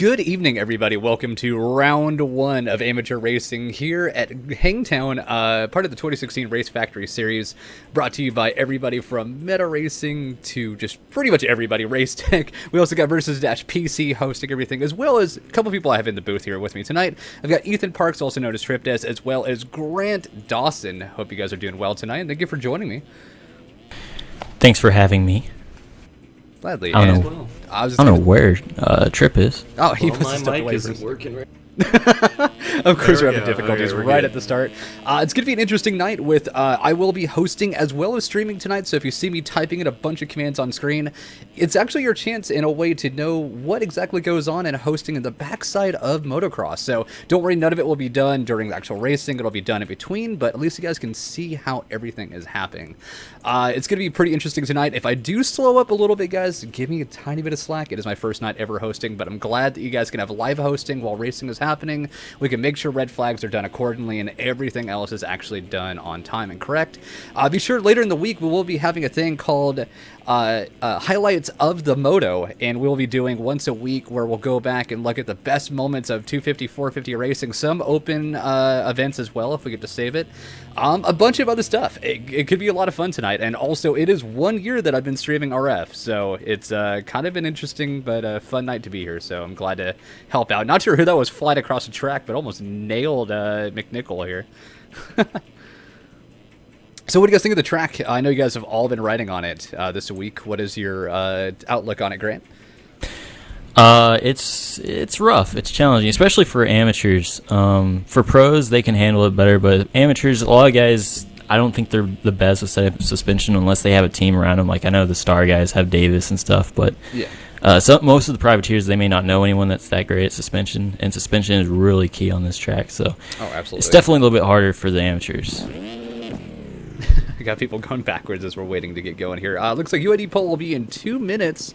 Good evening, everybody. Welcome to round one of amateur racing here at Hangtown, part of the 2016 Race Factory Series, brought to you by everybody from Meta Racing to just pretty much everybody, Race Tech. We also got Versus-PC hosting everything, as well as a couple people I have in the booth here with me tonight. I've got Ethan Parks, also known as Tripdes, as well as Grant Dawson. Hope you guys are doing well tonight, and thank you for joining me. Thanks for having me. Gladly. I don't know. I don't know where Trip is. Oh, he well, was my mic isn't working right. Of course, we're having difficulties right at the start. It's going to be an interesting night with, I will be hosting as well as streaming tonight, so if you see me typing in a bunch of commands on screen, it's actually your chance in a way to know what exactly goes on in hosting in the backside of motocross. So don't worry, none of it will be done during the actual racing, it'll be done in between, but at least you guys can see how everything is happening. It's going to be pretty interesting tonight. If I do slow up a little bit, guys, give me a tiny bit of slack. It is my first night ever hosting, but I'm glad that you guys can have live hosting while racing is happening. We can make sure red flags are done accordingly and everything else is actually done on time and correct. Be sure later in the week we will be having a thing called highlights of the Moto, and we'll be doing once a week where we'll go back and look at the best moments of 250, 450 racing, some open events as well if we get to save it. A bunch of other stuff. It could be a lot of fun tonight, and also it is 1 year that I've been streaming RF, so it's kind of an interesting but fun night to be here, so I'm glad to help out. Not sure who that was flying across the track, but almost nailed McNichol here. So what do you guys think of the track? I know you guys have all been riding on it this week. What is your outlook on it, Grant? It's rough. It's challenging, especially for amateurs. For pros, they can handle it better, but amateurs, a lot of guys, I don't think they're the best with setting up suspension unless they have a team around them. Like I know the Star guys have Davis and stuff, but yeah. Most of the privateers, they may not know anyone that's that great at suspension, and suspension is really key on this track. So absolutely. It's definitely a little bit harder for the amateurs. We got people going backwards as we're waiting to get going here. Looks like UID poll will be in 2 minutes.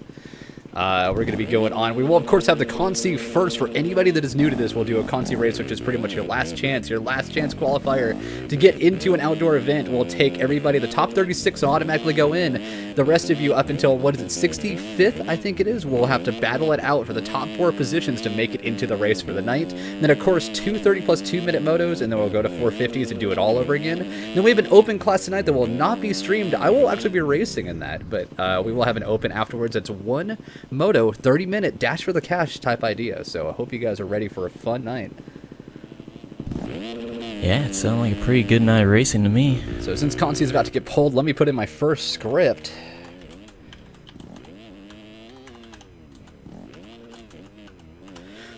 We're going to be going on. We will, of course, have the Consi first. For anybody that is new to this, we'll do a Consi race, which is pretty much your last chance qualifier to get into an outdoor event. We'll take everybody. The top 36 will automatically go in. The rest of you up until, 65th, I think it is, we'll have to battle it out for the top 4 positions to make it into the race for the night. And then, of course, 2 30-plus 2-minute motos, and then we'll go to 450s and do it all over again. Then we have an open class tonight that will not be streamed. I will actually be racing in that, but we will have an open afterwards. It's one Moto 30-minute dash for the cash type idea, so I hope you guys are ready for a fun night. Yeah, it sounds like a pretty good night of racing to me. So since Consi is about to get pulled, let me put in my first script.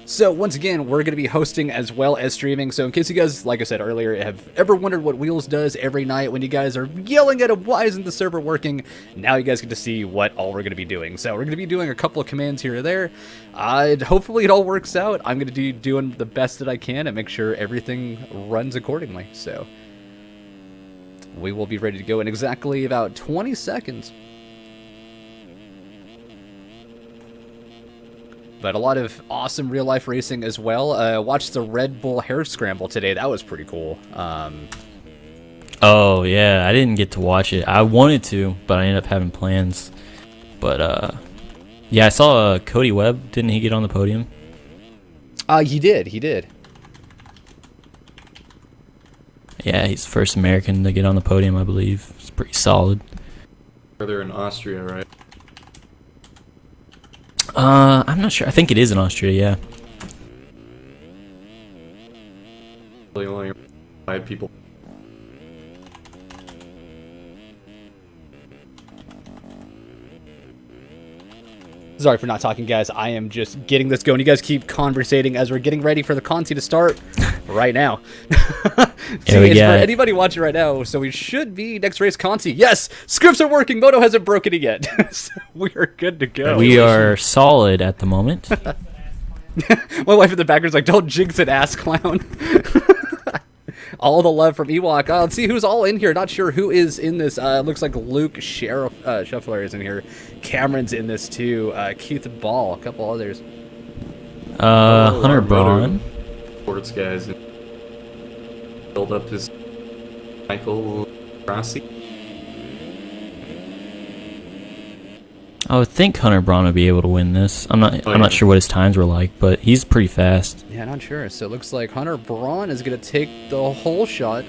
So once again, we're going to be hosting as well as streaming. So in case you guys, like I said earlier, have ever wondered what Wheels does every night when you guys are yelling at him, why isn't the server working? Now you guys get to see what all we're going to be doing. So we're going to be doing a couple of commands here or there. Hopefully it all works out. I'm going to be doing the best that I can and make sure everything runs accordingly. So we will be ready to go in exactly about 20 seconds. But a lot of awesome real-life racing as well. Watched the Red Bull Hair Scramble today. That was pretty cool. Oh, yeah. I didn't get to watch it. I wanted to, but I ended up having plans. But, yeah, I saw Cody Webb. Didn't he get on the podium? He did. Yeah, he's the first American to get on the podium, I believe. It's pretty solid. They're in Austria, right? I'm not sure. I think it is in Austria, yeah. Really only 5 people. Sorry for not talking, guys. I am just getting this going. You guys keep conversating as we're getting ready for the Consi to start right now. See, for anybody watching right now, so we should be next race Consi. Yes, scripts are working. Moto hasn't broken it yet. So we are good to go. We are solid at the moment. My wife in the background's like, don't jinx it, ass clown. All the love from Ewok. Let's see who's all in here. Not sure who is in this. Looks like Luke Shuffler is in here. Cameron's in this too. Keith Ball, a couple others. Hunter Braun. Sports guys build up his Michael Rossi. I would think Hunter Braun would be able to win this. I'm not sure what his times were like, but he's pretty fast. Yeah, not sure. So it looks like Hunter Braun is going to take the whole shot.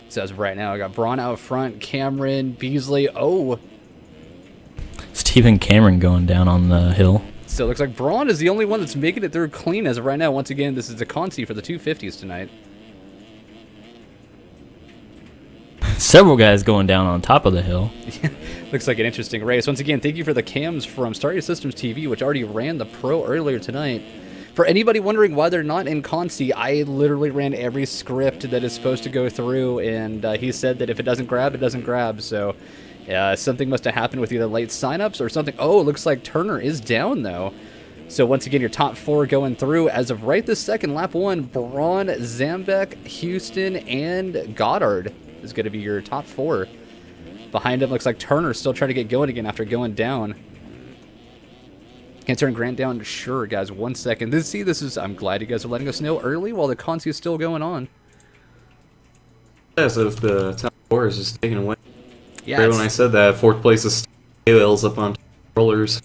So as of right now, I got Braun out front, Cameron, Beasley. Oh, Stephen Cameron going down on the hill. so it looks like Braun is the only one that's making it through clean as of right now. Once again, this is the Conti for the 250s tonight. Several guys going down on top of the hill. Looks like an interesting race. Once again, thank you for the cams from Start Your Systems TV, which already ran the Pro earlier tonight. For anybody wondering why they're not in Conti, I literally ran every script that is supposed to go through, and he said that if it doesn't grab, it doesn't grab. So something must have happened with either late signups or something. Oh, it looks like Turner is down, though. So once again, your top 4 going through. As of right this second, lap 1, Braun, Zambek, Houston, and Goddard is going to be your top 4. Behind him, looks like Turner's still trying to get going again after going down. Can turn Grant down? Sure, guys. 1 second. I'm glad you guys are letting us know early while the Conti is still going on. Yeah, so if the top 4 is just taken away. Yeah. Right when I said that, 4th place is AOL's up on rollers.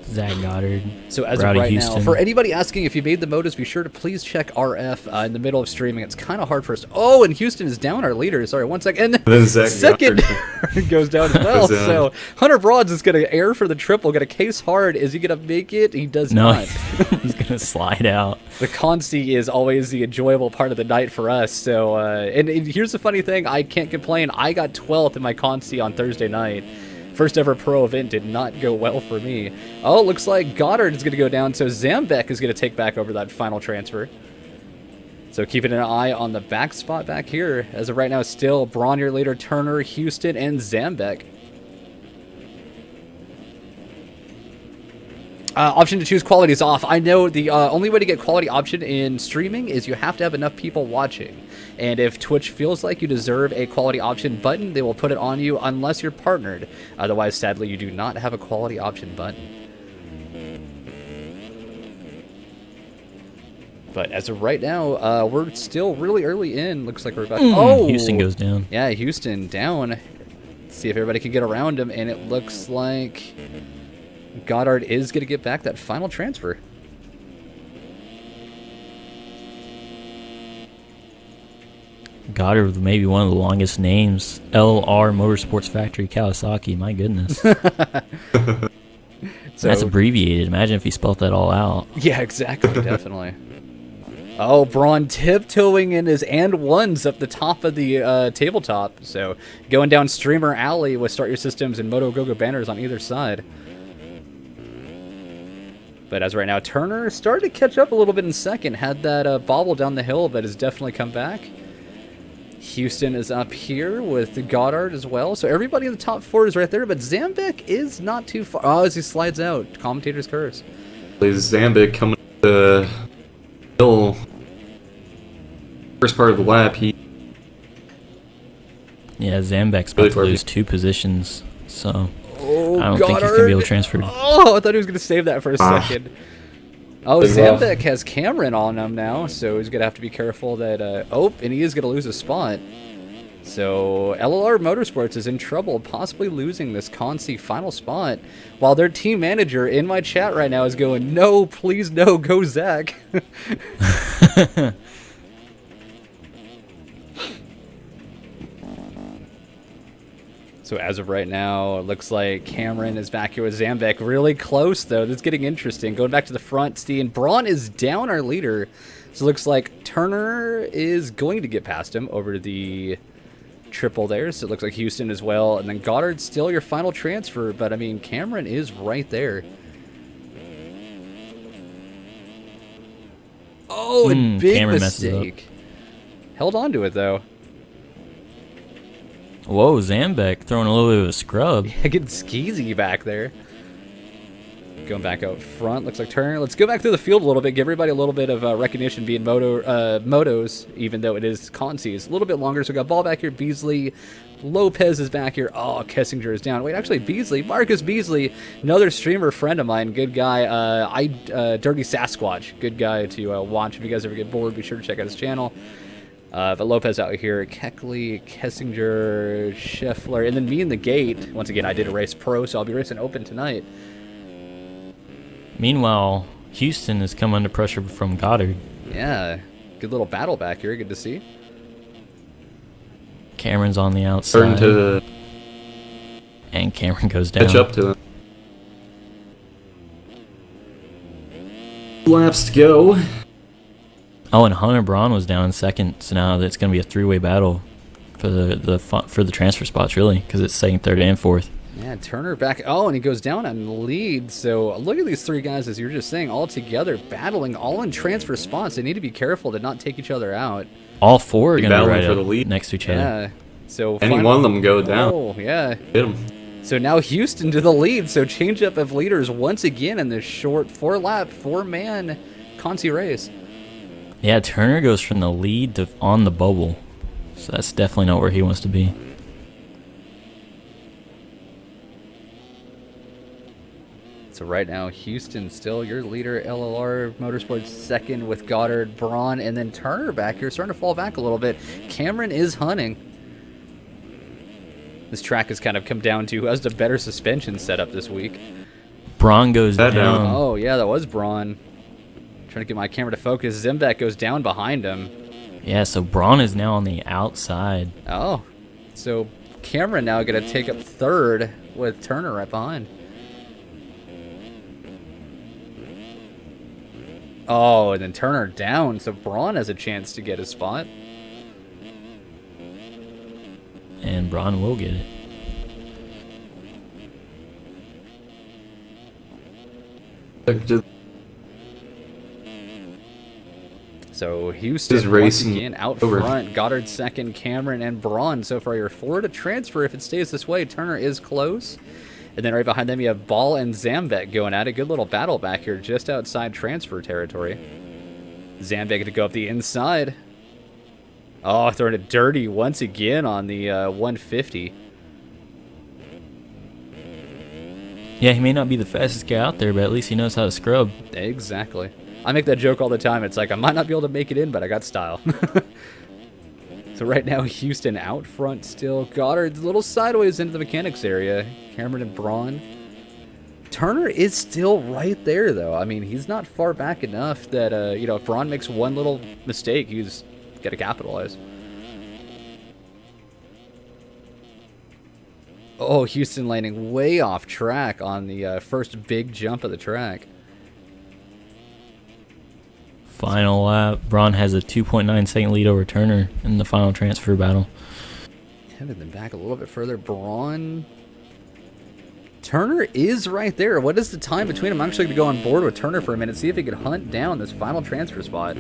Zach Goddard. So as Rowdy of right Houston. now, for anybody asking if you made the motos, be sure to please check RF in the middle of streaming. It's kind of hard for us. Oh, and Houston is down, our leader. Sorry, 1 second. And Then Zach second Goddard goes down as well. Goes down. So Hunter Broads is going to air for the triple, going to case hard. Is he going to make it? He does No, not. he's going to slide out. The Consti is always the enjoyable part of the night for us. So, and here's the funny thing. I can't complain. I got 12th in my Consti on Thursday night. First ever pro event did not go well for me. Oh, it looks like Goddard is going to go down, so Zambek is going to take back over that final transfer. So keeping an eye on the back spot back here. As of right now, still Braun, your leader, Turner, Houston, and Zambek. Option to choose quality is off. I know the only way to get quality option in streaming is you have to have enough people watching. And if Twitch feels like you deserve a quality option button, they will put it on you unless you're partnered. Otherwise, sadly, you do not have a quality option button. But as of right now, we're still really early in. Looks like we're about oh! Houston goes down. Yeah, Houston down. Let's see if everybody can get around him. And it looks like Goddard is going to get back that final transfer. Goddard with maybe one of the longest names. LR Motorsports Factory Kawasaki. My goodness. So, that's abbreviated. Imagine if he spelled that all out. yeah, exactly. Definitely. Oh, Braun tiptoeing in his and ones up the top of the tabletop. So going down Streamer Alley with Start Your Systems and Moto Go-Go banners on either side. But as right now, Turner started to catch up a little bit in second. Had that bobble down the hill, but has definitely come back. Houston is up here with Goddard as well. So everybody in the top 4 is right there, but Zambek is not too far. Oh, as he slides out. Commentator's curse. Zambik coming to the hill. First part of the lap, Yeah, Zambek's about to lose 2 positions, so Oh, I don't Goddard. think he's going to be able to transfer. Oh, I thought he was going to save that for a second. Oh, Zambek has Cameron on him now, so he's going to have to be careful that... oh, and he is going to lose a spot. So LLR Motorsports is in trouble, possibly losing this Consi final spot, while their team manager in my chat right now is going, no, please no, go Zach. So as of right now, it looks like Cameron is back here with Zambek. Really close, though. That's getting interesting. Going back to the front, Steve. Braun is down, our leader. So it looks like Turner is going to get past him over to the triple there. So it looks like Houston as well. And then Goddard's still your final transfer. But, I mean, Cameron is right there. Oh, and big Cameron mistake. Held on to it, though. Whoa, Zambek throwing a little bit of a scrub. Yeah, getting skeezy back there. Going back out front, looks like Turner. Let's go back through the field a little bit, give everybody a little bit of recognition being motos, even though it is Consi's. A little bit longer, so we got ball back here, Beasley. Lopez is back here. Oh, Kessinger is down. Wait, actually, Beasley, Marcus Beasley, another streamer friend of mine, good guy. Dirty Sasquatch, good guy to watch. If you guys ever get bored, be sure to check out his channel. But Lopez out here, Keckley, Kessinger, Scheffler, and then me in the gate. Once again, I did a race pro, so I'll be racing open tonight. Meanwhile, Houston has come under pressure from Goddard. Yeah, good little battle back here. Good to see. Cameron's on the outside. And Cameron goes down. Catch up to him. Laps to go. Oh, and Hunter Braun was down in second, so now it's going to be a three-way battle for the transfer spots, really, because it's second, third, and fourth. Yeah, Turner back. Oh, and he goes down on the lead. So look at these three guys, as you were just saying, all together, battling, all in transfer spots. They need to be careful to not take each other out. All four are going to be battling right for up the lead. next to each other. Yeah. So Any one of them go down. Oh, yeah. Hit him. So now Houston to the lead. So change up of leaders once again in this short four-man Consi race. Yeah, Turner goes from the lead to on the bubble. So that's definitely not where he wants to be. So right now, Houston still your leader, LLR Motorsports second with Goddard, Braun, and then Turner back here starting to fall back a little bit. Cameron is hunting. This track has kind of come down to who has the better suspension setup this week. Braun goes That down. Oh, yeah, that was Braun. Trying to get my camera to focus. Zembeck goes down behind him. Yeah, so Braun is now on the outside. Oh, so Cameron now going to take up third with Turner right behind. Oh, and then Turner down, so Braun has a chance to get a spot. And Braun will get it. So Houston Just once racing again out over. front. Goddard second, Cameron and Braun. So far, your four to transfer if it stays this way. Turner is close. And then right behind them, you have Ball and Zambek going at a good little battle back here just outside transfer territory. Zambek to go up the inside. Oh, throwing it dirty once again on the 150. Yeah, he may not be the fastest guy out there, but at least he knows how to scrub. Exactly. I make that joke all the time. It's like, I might not be able to make it in, but I got style. So right now, Houston out front still. Goddard's a little sideways into the mechanics area. Cameron and Braun. Turner is still right there, though. I mean, he's not far back enough that, if Braun makes one little mistake, he's got to capitalize. Oh, Houston landing way off track on the first big jump of the track. Final lap. Braun has a 2.9 second lead over Turner in the final transfer battle. Headed them back a little bit further. Braun. Turner is right there. What is the time between them? I'm actually going to go on board with Turner for a minute, see if he can hunt down this final transfer spot.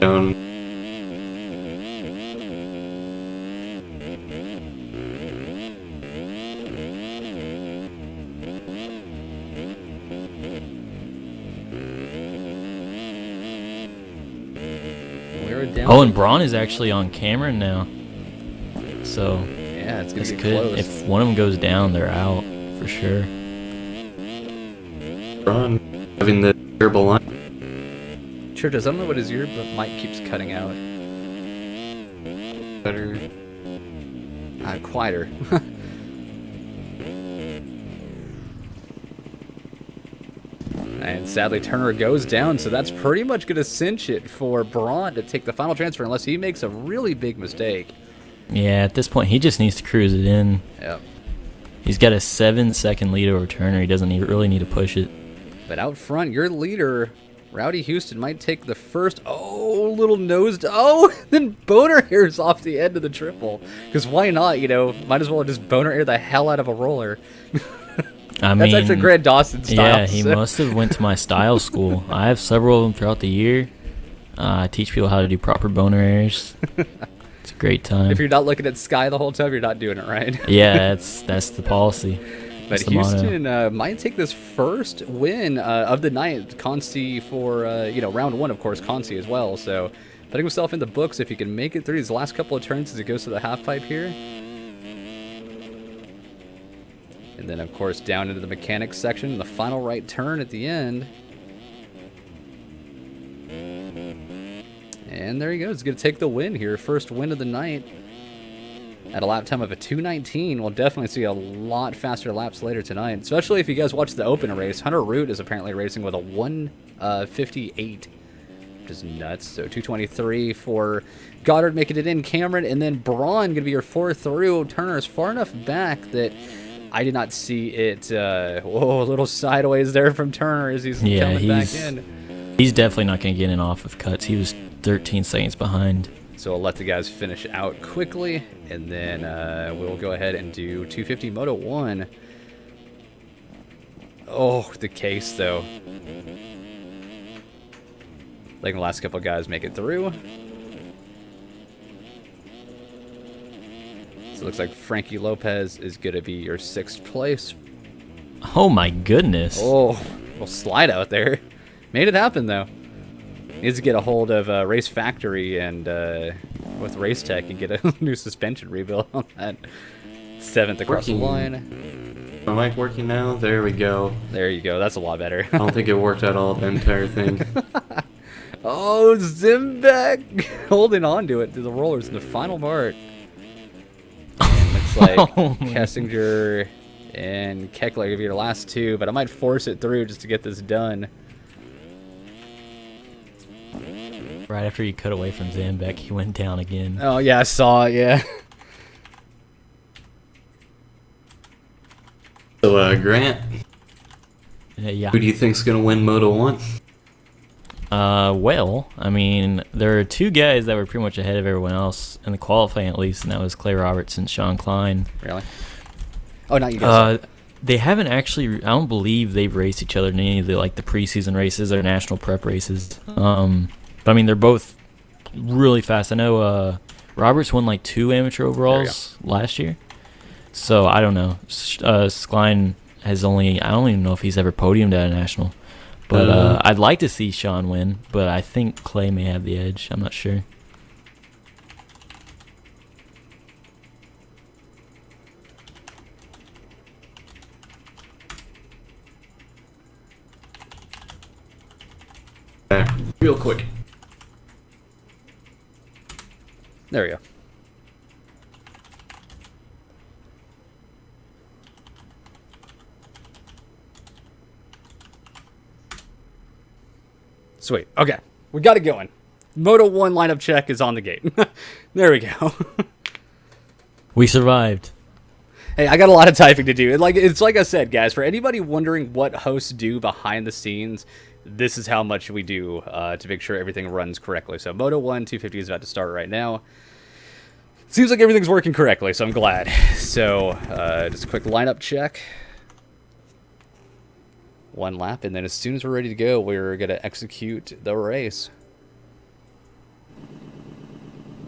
Down. Oh, and Braun is actually on Cameron now. So yeah, it's going to be good. close. If one of them goes down, they're out for sure. Braun having the terrible line. Churches, I don't know what his ear, but mic keeps cutting out. Better. Quieter. And sadly, Turner goes down, so that's pretty much going to cinch it for Braun to take the final transfer unless he makes a really big mistake. Yeah, at this point, he just needs to cruise it in. Yep. He's got a 7-second lead over Turner. He doesn't really need to push it. But out front, your leader, Rowdy Houston, might take the first. Oh, little nose. Oh, then boner hairs off the end of the triple. Because why not? Might as well just boner hair the hell out of a roller. That's actually Grant Dawson style. Yeah, he must have went to my style school. I have several of them throughout the year. I teach people how to do proper boner airs. It's a great time. If you're not looking at Sky the whole time, you're not doing it right. Yeah, that's the policy. But Houston might take this first win of the night. Consi for, round one, of course, Consi as well. So putting himself in the books if he can make it through these last couple of turns as he goes to the half pipe here. And then, of course, down into the mechanics section, the final right turn at the end. And there he goes. He's going to take the win here. First win of the night at a lap time of a 2:19. We'll definitely see a lot faster laps later tonight, especially if you guys watch the open race. Hunter Root is apparently racing with a 1:58, which is nuts. So 2:23 for Goddard making it in. Cameron, and then Braun going to be your fourth through. Turner is far enough back that I did not see it. Whoa, a little sideways there from Turner as he's coming back in. He's definitely not going to get in off of cuts. He was 13 seconds behind. So I'll let the guys finish out quickly, and then we'll go ahead and do 250 Moto 1. Oh, the case, though. Like the last couple guys make it through. So it looks like Frankie Lopez is going to be your 6th place. Oh, my goodness. Oh, little slide out there. Made it happen, though. Needs to get a hold of Race Factory and with Race Tech and get a new suspension rebuild on that. 7th across the line. My mic working now? There we go. There you go. That's a lot better. I don't think it worked at all, the entire thing. Oh, Zimbeck holding on to it to the rollers in the final part. And looks like Kessinger and Keckler give you your last two, but I might force it through just to get this done. Right after he cut away from Zambek, he went down again. Oh, yeah, I saw it, yeah. So, Grant, yeah. who do you think's going to win Moto 1? Well, I mean, there are two guys that were pretty much ahead of everyone else in the qualifying, at least, and that was Clay Roberts and Sean Klein. Really? Oh, not you guys. They haven't actually. I don't believe they've raced each other in any of the preseason races or national prep races. But I mean, they're both really fast. I know Roberts won 2 amateur overalls last year, so I don't know. Klein has only. I don't even know if he's ever podiumed at a national. But I'd like to see Sean win, but I think Clay may have the edge. I'm not sure. Real quick. There we go. Sweet. Okay. We got it going. Moto 1 lineup check is on the gate. There we go. We survived. Hey, I got a lot of typing to do. It's like I said, guys, for anybody wondering what hosts do behind the scenes, this is how much we do to make sure everything runs correctly. So Moto 1 250 is about to start right now. Seems like everything's working correctly, so I'm glad. So just a quick lineup check. 1 lap, and then as soon as we're ready to go, we're going to execute the race.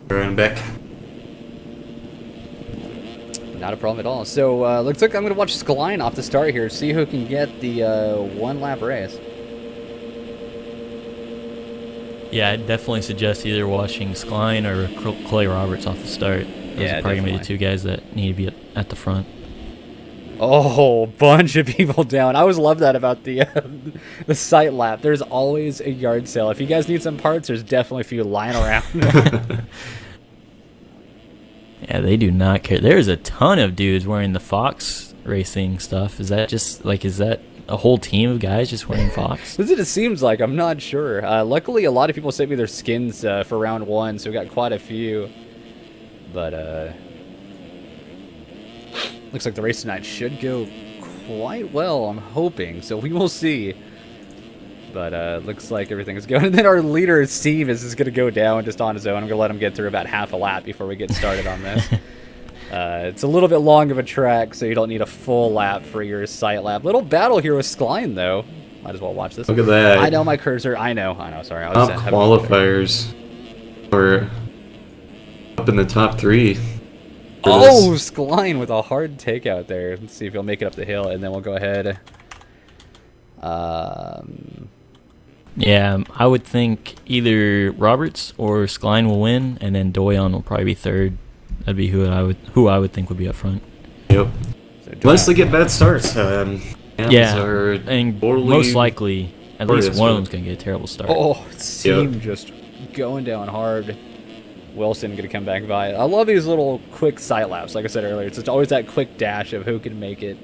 Run back. Not a problem at all. So looks like I'm going to watch Skline off the start here, see who can get the 1 lap race. Yeah, I'd definitely suggest either watching Skline or Clay Roberts off the start. Those are probably going to be the 2 guys that need to be at the front. Oh, bunch of people down. I always love that about the site lap. There's always a yard sale. If you guys need some parts, there's definitely a few lying around. Yeah, they do not care. There's a ton of dudes wearing the Fox racing stuff. Is that just is that a whole team of guys just wearing Fox? That's what it seems like. I'm not sure. Luckily, a lot of people sent me their skins for round 1, so we got quite a few. But looks like the race tonight should go quite well, I'm hoping. So we will see. But looks like everything is going. And then our leader, Steve, is going to go down just on his own. I'm going to let him get through about half a lap before we get started on this. It's a little bit long of a track, so you don't need a full lap for your site lap. Little battle here with Skline, though. Might as well watch this. Look at that. I know my cursor. I know. Sorry. I Top qualifiers are up in the top 3. Oh, Skline with a hard takeout there. Let's see if he'll make it up the hill, and then we'll go ahead. Yeah, I would think either Roberts or Skline will win, and then Doyon will probably be third. That'd be who I would think would be up front. Yep. So Unless they get bad starts. Yeah, and most likely, at least one of them's going to get a terrible start. Oh, Seam just going down hard. Wilson going to come back by. I love these little quick sight laps. Like I said earlier, it's just always that quick dash of who can make it.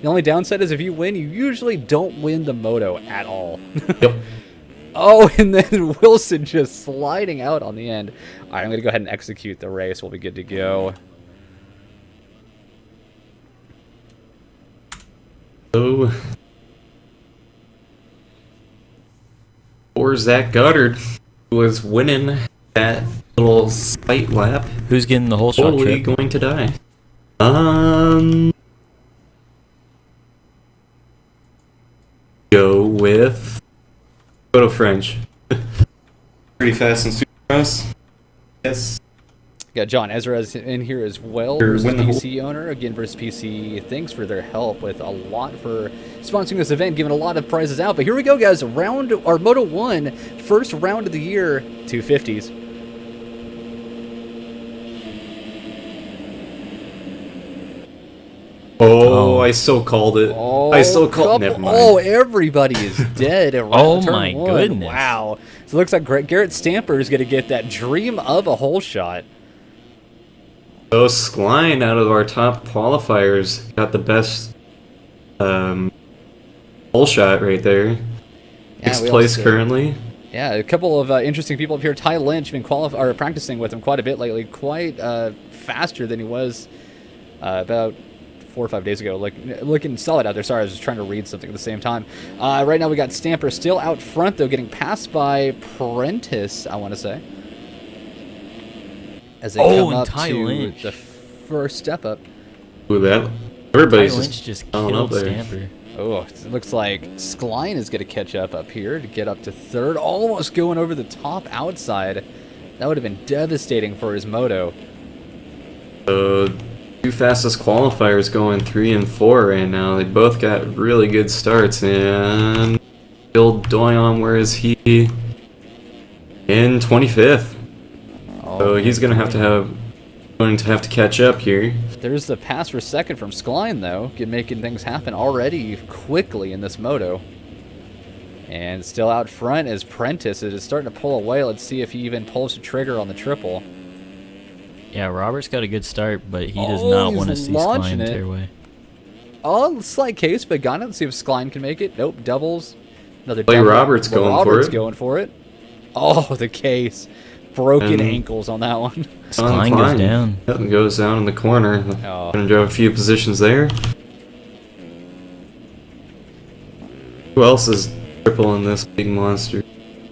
The only downside is if you win, you usually don't win the moto at all. Yep. Oh, and then Wilson just sliding out on the end. All right, I'm going to go ahead and execute the race. We'll be good to go. So, for Zach Goddard, who was winning that little sight lap, Who's getting the whole shot totally trip? going to die. Go with Moto French. Pretty fast and super fast. Yes. Got John Ezra in here as well, Sure, versus win the whole- PC owner. Again, versus PC. Thanks for their help with a lot for sponsoring this event, giving a lot of prizes out. But here we go, guys. Moto 1, first round of the year, 250s. Oh, I so called it. Oh, I so called. Never mind. Oh, everybody is dead. around Oh turn my one. goodness. Wow. So it looks like Garrett Stamper is going to get that dream of a hole shot. So Skline, out of our top qualifiers, got the best hole shot right there. Sixth we place also- currently. Yeah, a couple of interesting people up here. Ty Lynch been practicing with him quite a bit lately, quite faster than he was about 4 or 5 days ago. Looking solid out there. Sorry, I was just trying to read something at the same time. Right now we got Stamper still out front, though, getting passed by Prentice, I want to say. As they come and up Ty to Lynch. the first step up. Ooh, that Ty everybody's Lynch just piling killed up there. Stamper. Oh, it looks like Skline is going to catch up here to get up to third, almost going over the top outside. That would have been devastating for his moto. Two fastest qualifiers going 3 and 4 right now. They both got really good starts, and Bill Doyon, where is he? In 25th. So he's going to have to catch up here. There's the pass for second from Skline, though, making things happen already quickly in this moto. And still out front is Prentice. It is starting to pull away. Let's see if he even pulls the trigger on the triple. Yeah, Roberts got a good start, but he does Oh, not he's want to see launching Skline it. tear away. Oh, slight case, but got it. Let's see if Skline can make it. Nope, doubles. Another Clay double. Roberts going for it. going for it. Oh, the case. Broken And- ankles on that one. Skline goes down. Yep, and goes down in the corner. Oh. Gonna drop a few positions there. Who else is triple in this big monster?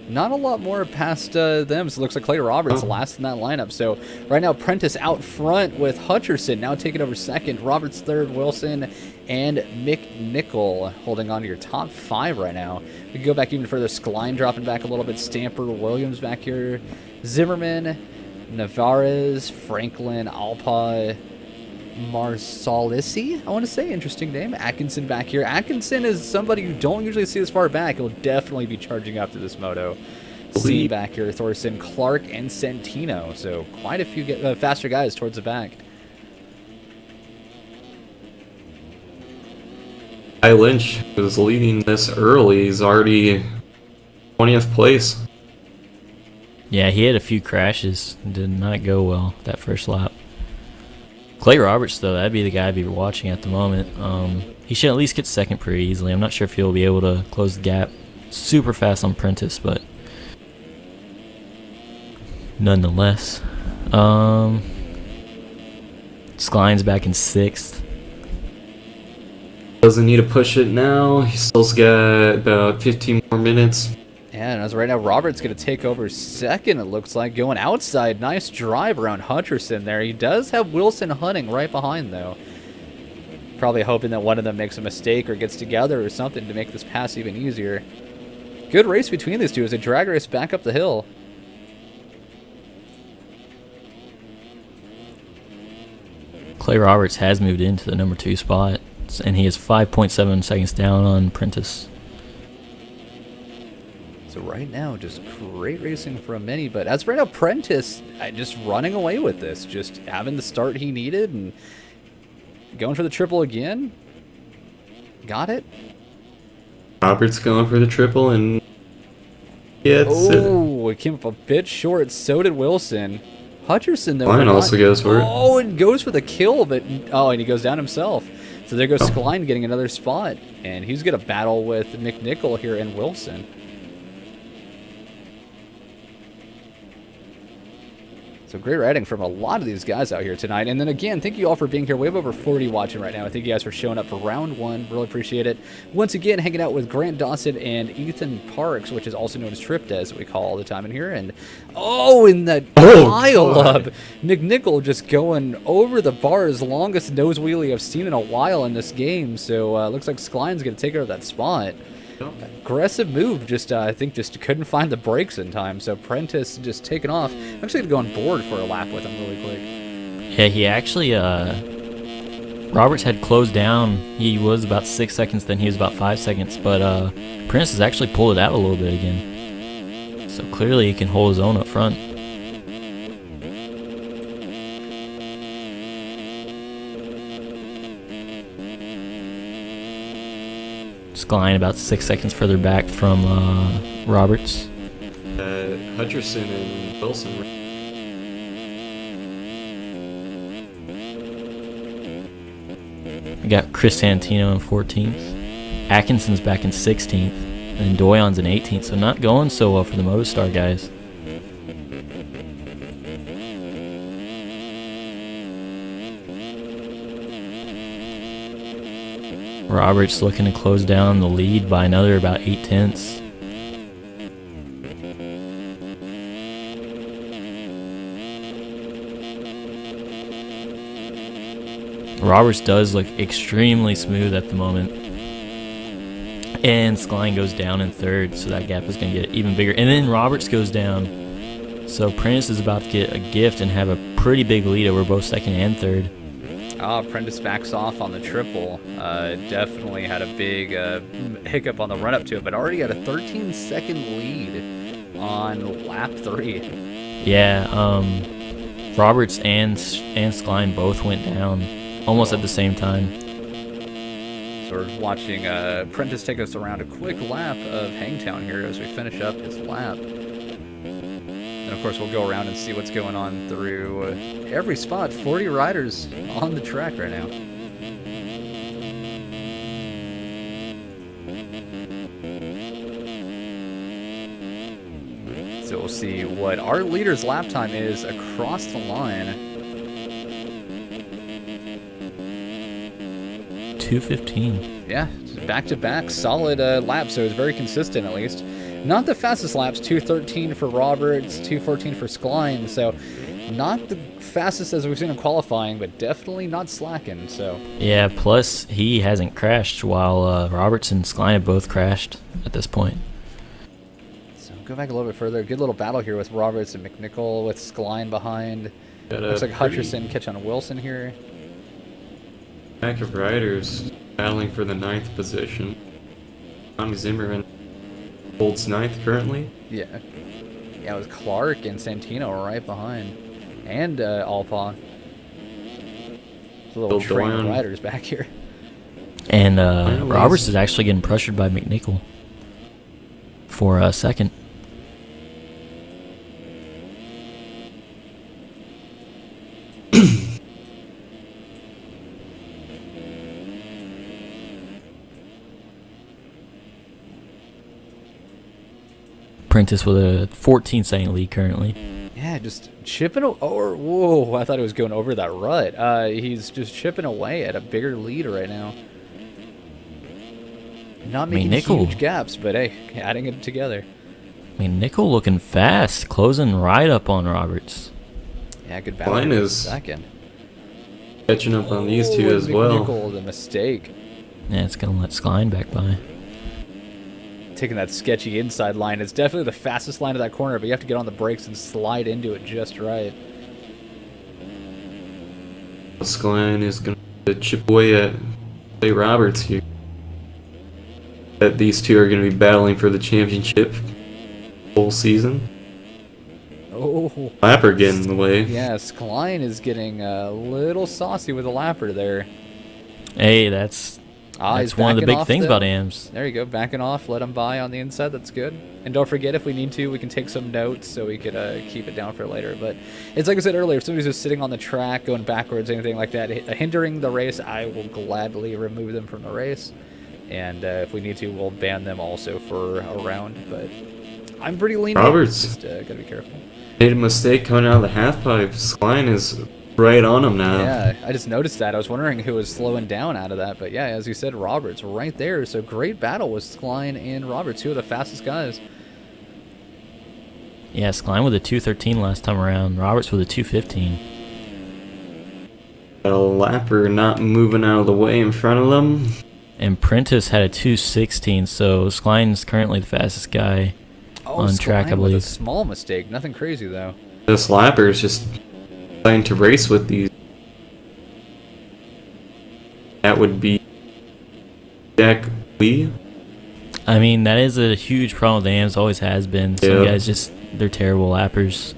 Not a lot more past them, so it looks like Clay Roberts last in that lineup. So right now, Prentice out front with Hutcherson now taking over second. Roberts third, Wilson, and McNichol holding on to your top 5 right now. We can go back even further. Skline dropping back a little bit. Stamper, Williams back here. Zimmerman, Navarez, Franklin, Alpa, Marsalisi, I want to say. Interesting name. Atkinson back here. Atkinson is somebody you don't usually see this far back. He'll definitely be charging up to this moto. C back here. Thorson, Clark, and Santino. So quite a few faster guys towards the back. Ty Lynch is leading this early. He's already 20th place. Yeah, he had a few crashes. Did not go well that first lap. Clay Roberts, though, that'd be the guy I'd be watching at the moment. He should at least get second pretty easily. I'm not sure if he'll be able to close the gap super fast on Prentice, but nonetheless. Skline's back in 6th. Doesn't need to push it now. He still's got about 15 more minutes. Yeah, and as right now, Roberts going to take over second, it looks like. Going outside. Nice drive around Hutcherson there. He does have Wilson hunting right behind, though. Probably hoping that one of them makes a mistake or gets together or something to make this pass even easier. Good race between these two as they drag race back up the hill. Clay Roberts has moved into the number 2 spot, and he is 5.7 seconds down on Prentice. So right now, just great racing from many, but as for right now, Prentice just running away with this, just having the start he needed and going for the triple again. Got it. Roberts going for the triple and gets it. Oh, it came up a bit short. So did Wilson. Hutcherson, though. Klein also goes for it. Oh, and goes for the kill, but and he goes down himself. So there goes Klein getting another spot, and he's going to battle with McNichol here and Wilson. So great riding from a lot of these guys out here tonight. And then again, thank you all for being here. We have over 40 watching right now. I thank you guys for showing up for round 1. Really appreciate it. Once again, hanging out with Grant Dawson and Ethan Parks, which is also known as Tripped, as we call all the time in here. And in that pile up, McNichol just going over the bars, longest nose wheelie I've seen in a while in this game. So looks like Sklein's going to take over that spot. Aggressive move, I think just couldn't find the brakes in time. So Prentice just taking off. I'm actually going to go on board for a lap with him really quick. Yeah, he actually, Roberts had closed down. He was about 6 seconds, then he was about 5 seconds. But Prentice has actually pulled it out a little bit again. So clearly he can hold his own up front. Skline about 6 seconds further back from Roberts. Hutcherson and Wilson. We got Chris Santino in 14th. Atkinson's back in 16th. And Doyon's in 18th. So not going so well for the Motostar guys. Roberts looking to close down the lead by another about 8 tenths. Roberts does look extremely smooth at the moment. And Skline goes down in 3rd, so that gap is going to get even bigger. And then Roberts goes down. So Prentice is about to get a gift and have a pretty big lead over both 2nd and 3rd. Prentice backs off on the triple. Definitely had a big hiccup on the run-up to it, but already had a 13-second lead on lap 3. Yeah, Roberts and Skline both went down almost at the same time. So we're watching Prentice take us around a quick lap of Hangtown here as we finish up his lap. And of course, we'll go around and see what's going on through every spot. 40 riders on the track right now. So we'll see what our leader's lap time is across the line. 2:15. Yeah, back-to-back solid laps, so it's very consistent at least. Not the fastest laps, 2:13 for Roberts, 2:14 for Skline, so not the fastest as we've seen in qualifying, but definitely not slacking, so. Yeah, plus he hasn't crashed while Roberts and Skline have both crashed at this point. So go back a little bit further. Good little battle here with Roberts and McNichol with Skline behind. Looks like Hutcherson catch on Wilson here. Pack of riders battling for the 9th position. Tommy Zimmerman holds 9th currently. Yeah, it was Clark and Santino right behind. And Alpa. A little train of riders back here. And Roberts is actually getting pressured by McNichol for a 2nd. Prentice with a 14-second lead currently. Yeah, just chipping whoa, I thought it was going over that rut. He's just chipping away at a bigger lead right now. Not making huge gaps, but hey, adding it together. McNichol looking fast, closing right up on Roberts. Yeah, good battle. Klein is second. Catching up on these two as well. McNichol, the mistake. Yeah, it's going to let Skline back by. Taking that sketchy inside line. It's definitely the fastest line of that corner, but you have to get on the brakes and slide into it just right. Skline is going to chip away at Clay Roberts here. That these two are going to be battling for the championship whole season. Oh. Lapper getting in the way. Yes, Klein is getting a little saucy with the Lapper there. Hey, that's one of the big things about AMs. There you go, backing off, let him by on the inside, that's good. And don't forget, if we need to, we can take some notes so we could keep it down for later. But it's like I said earlier, if somebody's just sitting on the track, going backwards, anything like that, hindering the race, I will gladly remove them from the race. And if we need to, we'll ban them also for a round. But I'm pretty lenient. Roberts. Just gotta be careful. Made a mistake coming out of the half pipe. Skline is right on him now. Yeah, I just noticed that. I was wondering who was slowing down out of that. But yeah, as you said, Roberts right there. So great battle with Klein and Roberts, two of the fastest guys. Yeah, Klein with a 2:13 last time around. Roberts with a 2:15. A Lapper not moving out of the way in front of them. And Prentice had a 2:16, so Klein's currently the fastest guy on track, I believe. With a small mistake, nothing crazy though. This Lapper is just trying to race with these. That would be Jack Lee. I mean, that is a huge problem with the AMs, always has been. Some guys just, they're terrible lappers.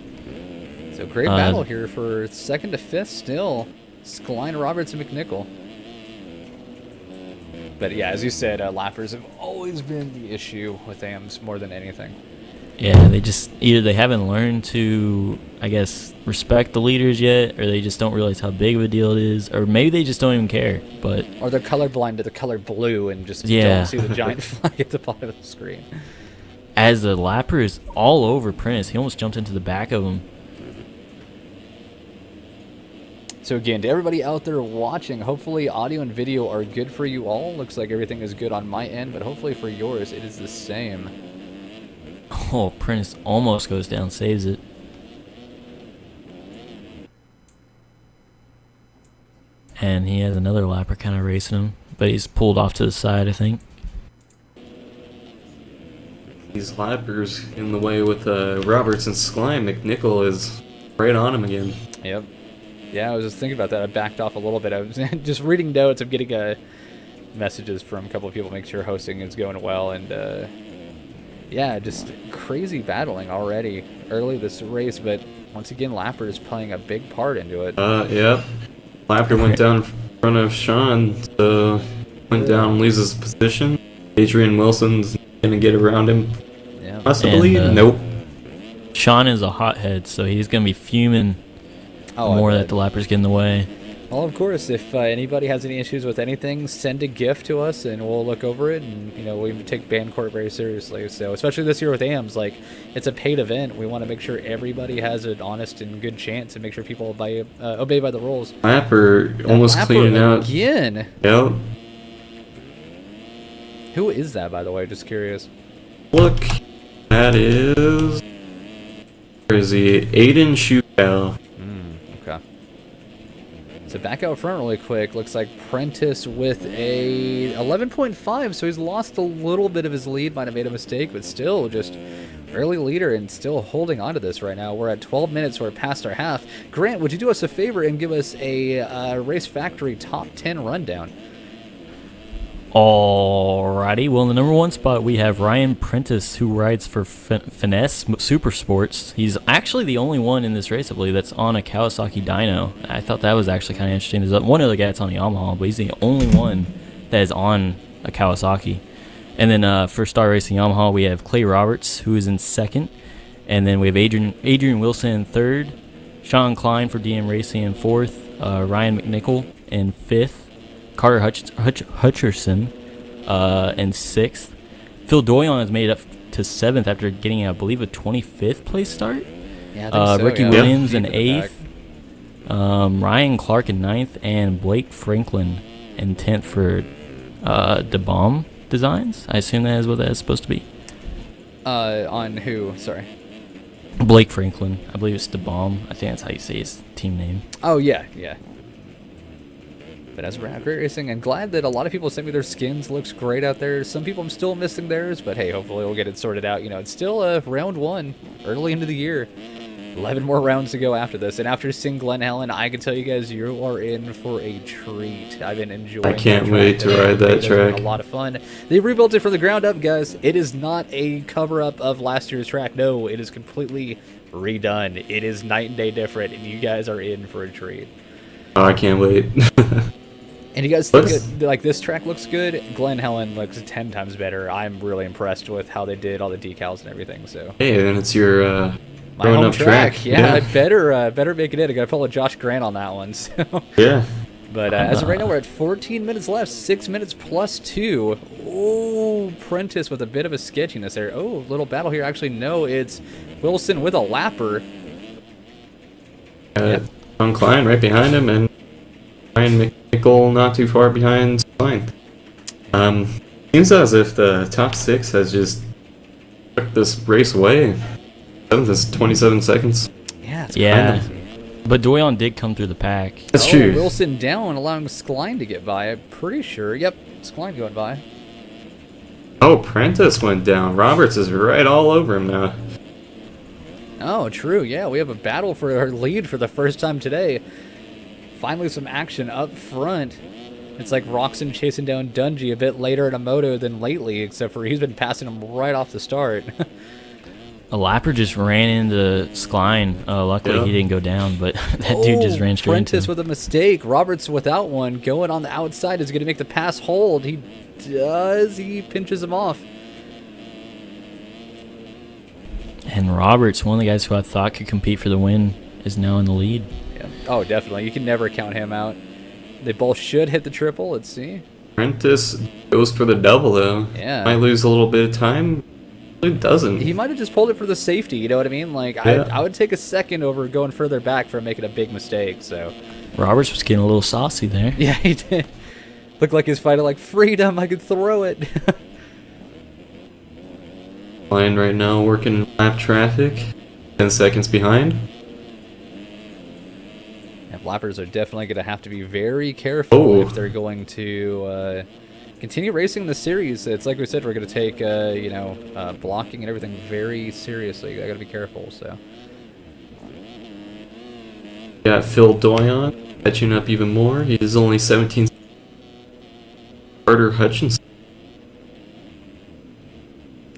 So great battle here for 2nd to 5th still. Klein, Roberts, and McNichol. But yeah, as you said, lappers have always been the issue with AMs more than anything. Yeah, they just, either they haven't learned to, I guess, respect the leaders yet, or they just don't realize how big of a deal it is, or maybe they just don't even care. But or they're colorblind to the color blue and just don't see the giant flag at the bottom of the screen. As the lapper is all over Prentice, he almost jumped into the back of him. So again, to everybody out there watching, hopefully audio and video are good for you all. Looks like everything is good on my end, but hopefully for yours it is the same. Oh, Prentice almost goes down, saves it. And he has another lapper kind of racing him, but he's pulled off to the side, I think. These lappers in the way with Roberts and Skline. McNichol is right on him again. Yep. Yeah, I was just thinking about that. I backed off a little bit. I was just reading notes. I'm getting messages from a couple of people, make sure hosting is going well, and yeah, just crazy battling already early this race. But once again, Lapper is playing a big part into it. Yep. Lapper went down in front of Sean, so went down, loses position. Adrian Wilson's gonna get around him. Yeah. Possibly. And, nope. Sean is a hothead, so he's gonna be fuming. More that the lappers get in the way. Well, of course, if anybody has any issues with anything, send a GIF to us and we'll look over it. And, you know, we take ban court very seriously. So, especially this year with AMs, like, it's a paid event. We want to make sure everybody has an honest and good chance and make sure people obey by the rules. Lapper almost cleaning out. Again. Yep. Who is that, by the way? Just curious. Look, that is. Where is he? Aiden Schugal. Okay. So back out front really quick. Looks like Prentice with a 11.5, so he's lost a little bit of his lead. Might have made a mistake, but still just early leader and still holding on to this right now. We're at 12 minutes. We're past our half. Grant, would you do us a favor and give us a Race Factory top 10 rundown? Alrighty, well, in the number 1 spot, we have Ryan Prentice, who rides for Finesse Super Sports. He's actually the only one in this race, I believe, that's on a Kawasaki dyno. I thought that was actually kind of interesting. There's one other guy that's on a Yamaha, but he's the only one that is on a Kawasaki. And then for Star Racing Yamaha, we have Clay Roberts, who is in 2nd. And then we have Adrian Wilson in 3rd. Sean Klein for DM Racing in 4th. Ryan McNichol in 5th. Carter Hutcherson in 6th. Phil Doyon has made it up to 7th after getting, I believe, a 25th place start. Yeah, I think so, Ricky Williams in 8th. Ryan Clark in 9th. And Blake Franklin in 10th for DeBomb Designs. I assume that is what that is supposed to be. On who? Sorry. Blake Franklin. I believe it's DeBomb. I think that's how you say his team name. Oh, yeah. But as we're great racing, and glad that a lot of people sent me their skins. Looks great out there. Some people I'm still missing theirs, but hey, hopefully we'll get it sorted out. You know, it's still round 1, early into the year. 11 more rounds to go after this, and after seeing Glen Helen, I can tell you guys you are in for a treat. I've been enjoying. I can't wait to ride that track. A lot of fun. They rebuilt it from the ground up, guys. It is not a cover-up of last year's track. No, it is completely redone. It is night and day different, and you guys are in for a treat. Oh, I can't wait. And you guys think like this track looks good? Glen Helen looks 10 times better. I'm really impressed with how they did all the decals and everything. So hey, and it's your my home up track. Yeah, I better make it in. I got to follow Josh Grant on that one. So. Yeah. But as of right now, we're at 14 minutes left. 6 minutes plus 2. Oh, Prentice with a bit of a sketchiness there. Oh, little battle here. Actually, no, it's Wilson with a lapper. John Klein right behind him, and Ryan McNichol not too far behind Klein. Seems as if the top 6 has just took this race away. 7th is 27 seconds. Yeah, it's yeah. But Doyon did come through the pack. That's true. Wilson down, allowing Skline to get by. I'm pretty sure. Yep, Skline going by. Oh, Prentice went down. Roberts is right all over him now. Oh, true. Yeah, we have a battle for our lead for the first time today. Finally, some action up front. It's like Roxon chasing down Dungy a bit later in a moto than lately, except for he's been passing him right off the start. A lapper just ran into Skline. Luckily, he didn't go down, but that dude just ran straight into him. Prentice with a mistake. Roberts without one. Going on the outside is going to make the pass hold. He does. He pinches him off. And Roberts, one of the guys who I thought could compete for the win, is now in the lead. Yeah. Oh, definitely. You can never count him out. They both should hit the triple. Let's see. Prentice goes for the double, though. Yeah. Might lose a little bit of time. It doesn't. He might have just pulled it for the safety, you know what I mean? Like, Yeah. I would take a second over going further back for making a big mistake, so. Roberts was getting a little saucy there. Yeah, he did. Looked like he was fighting like, freedom, I could throw it. Line right now working lap traffic. 10 seconds behind. Yeah, lappers are definitely going to have to be very careful Oh. if they're going to continue racing the series. It's like we said, we're going to take, blocking and everything very seriously. I got to be careful, so. Got Phil Doyon catching up even more. He's only 17. Carter Hutchinson.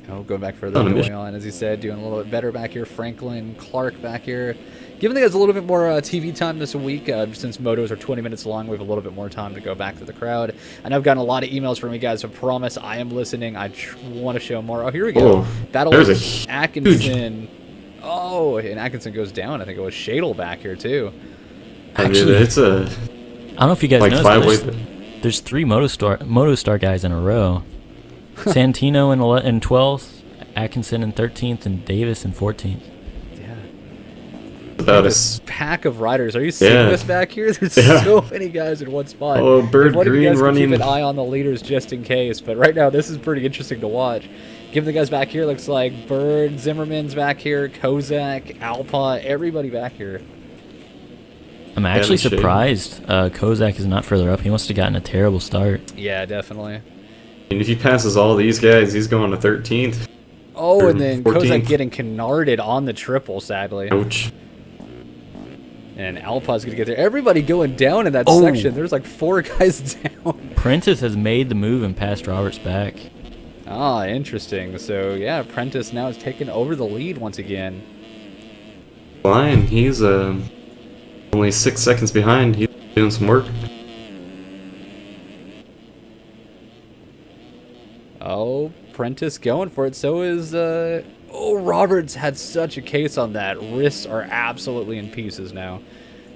Oh, going back further, going on, as he said, doing a little bit better back here. Franklin Clark back here. Giving the guys a little bit more TV time this week. Since motos are 20 minutes long, we have a little bit more time to go back to the crowd. And I've gotten a lot of emails from you guys, so promise I am listening. I want to show more. Oh, here we go. Battle with Atkinson. Oh, and Atkinson goes down. I think it was Shadle back here, too. Actually, it's a... I don't know if you guys know, there's 3 Motostar guys in a row. Santino in 12th, Atkinson in 13th, and Davis in 14th. Yeah. About a pack of riders. Are you seeing this back here? There's so many guys in one spot. Oh, Bird Green running. Keep an eye on the leaders just in case. But right now, this is pretty interesting to watch. Give the guys back here. Looks like Bird, Zimmerman's back here, Kozak, Alpa, everybody back here. I'm actually surprised Kozak is not further up. He must have gotten a terrible start. Yeah, definitely. And if he passes all these guys, he's going to 13th. Oh, and then 14th. Kozak getting canarded on the triple, sadly. Ouch. And Alpa's going to get there. Everybody going down in that section. There's like 4 guys down. Prentice has made the move and passed Roberts back. Ah, interesting. So, yeah, Prentice now is taking over the lead once again. Fine. He's only 6 seconds behind. He's doing some work. Oh, Prentice going for it. So is, Roberts had such a case on that. Wrists are absolutely in pieces now.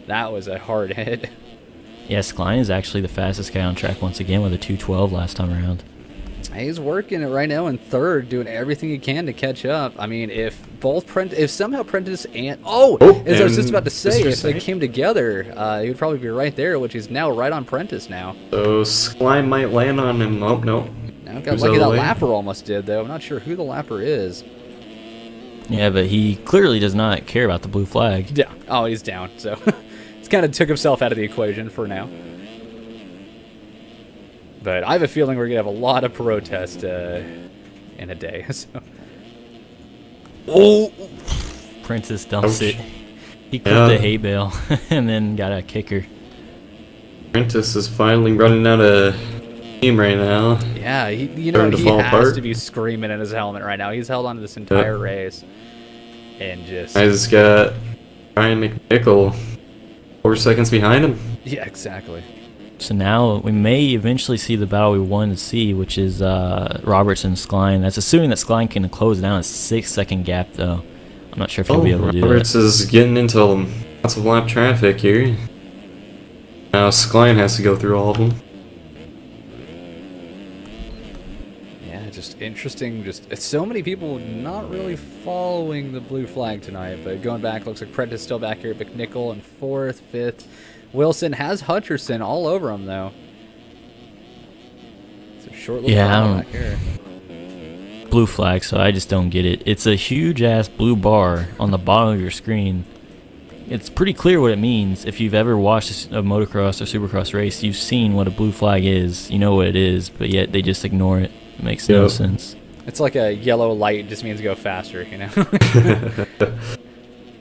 That was a hard hit. Yes, Klein is actually the fastest guy on track once again with a 2:12 last time around. He's working it right now in 3rd, doing everything he can to catch up. I mean, if somehow Prentice and... as I was just about to say, if they came together, he would probably be right there, which is now right on Prentice now. So Skline might land on him. Oh, no. Now got lucky that lapper almost did, though. I'm not sure who the lapper is. Yeah, but he clearly does not care about the blue flag. Yeah. Oh, he's down, so... he's kind of took himself out of the equation for now. But I have a feeling we're going to have a lot of protest in a day. So. Prentice dumps Ouch. it. He clipped the hay bale and then got a kicker. Prentice is finally running out of steam right now. Yeah, he Starting to he fall has apart. to be screaming in his helmet right now. He's held on to this entire race. And just... I just got Ryan McNichol 4 seconds behind him. Yeah, exactly. So now we may eventually see the battle we wanted to see, which is Roberts and Skline. That's assuming that Skline can close down a 6-second gap, though. I'm not sure if he'll be able to do Roberts that. is getting into lots of lap traffic here. Now Skline has to go through all of them. Yeah, just interesting. Just so many people not really following the blue flag tonight. But going back, looks like Prentice still back here. McNichol in 4th, 5th. Wilson has Hutcherson all over him, though. It's a short little battle back here. Blue flag, so I just don't get it. It's a huge-ass blue bar on the bottom of your screen. It's pretty clear what it means. If you've ever watched a motocross or supercross race, you've seen what a blue flag is. You know what it is, but yet they just ignore it. It makes no sense. It's like a yellow light just means go faster, you know?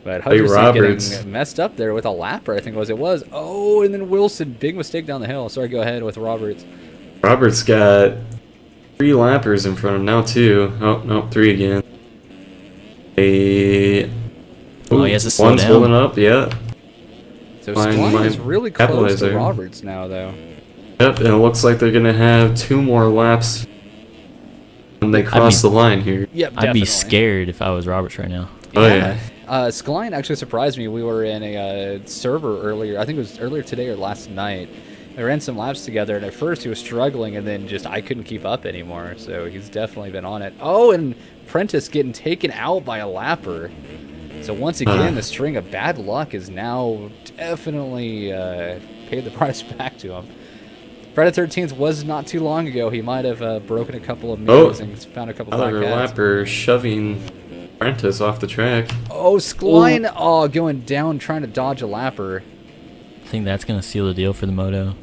But Hutcherson getting messed up there with a lapper, I think it was. Oh, and then Wilson, big mistake down the hill. Sorry, go ahead with Roberts. Roberts got 3 lappers in front of him now, 2. Oh, no, 3 again. He has to slow one's down. holding up, yeah. So Skline is really close to Roberts now, though. Yep, and it looks like they're going to have 2 more laps when they cross the line here. Yep, I'd be scared if I was Roberts right now. Oh, yeah. Skline actually surprised me. We were in a server earlier. I think it was earlier today or last night. We ran some laps together, and at first he was struggling, and then just I couldn't keep up anymore. So he's definitely been on it. Oh, and Prentice getting taken out by a lapper. So once again, the string of bad luck is now definitely paid the price back to him. Friday 13th was not too long ago. He might have broken a couple of mirrors and found a couple of another lapper shoving Prentice off the track. Oh, Skline, going down, trying to dodge a lapper. I think that's going to seal the deal for the Moto.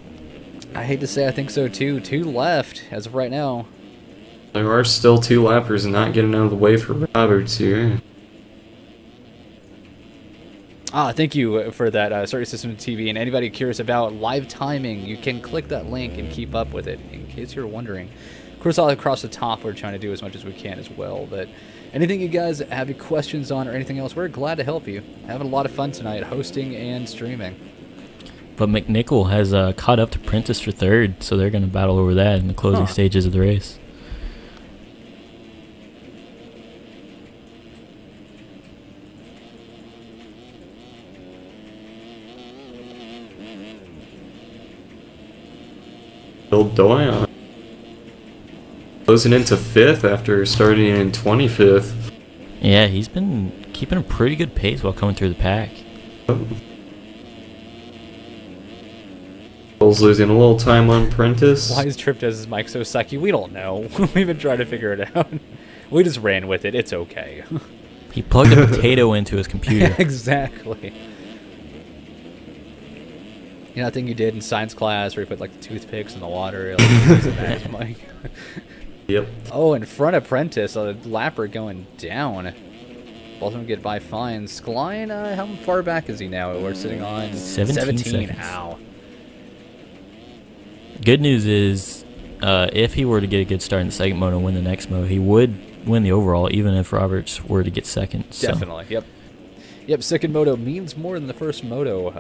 I hate to say I think so, too. 2 left as of right now. There are still 2 lappers and not getting out of the way for Roberts here. Thank you for that, Starting System TV. And anybody curious about live timing, you can click that link and keep up with it, in case you're wondering. Of course, all across the top, we're trying to do as much as we can as well. But anything you guys have any questions on or anything else, we're glad to help you. Having a lot of fun tonight, hosting and streaming. But McNichol has caught up to Prentice for 3rd, so they're going to battle over that in the closing stages of the race. Bill Doyon closing into 5th after starting in 25th. Yeah, he's been keeping a pretty good pace while coming through the pack. Bill's losing a little time on Prentice. Why is Trip does his mic so sucky? We don't know. We've been trying to figure it out. We just ran with it. It's okay. He plugged a potato into his computer. Exactly. You know that thing you did in science class where you put like the toothpicks in the water? Like, Yep. Oh, in front of Prentice, a lapper going down. Both of them get by fine. Skline, how far back is he now? We're sitting on 17 seconds. Ow. Good news is, if he were to get a good start in the second moto and win the next moto, he would win the overall, even if Roberts were to get second. So. Definitely, yep. Yep, second moto means more than the first moto.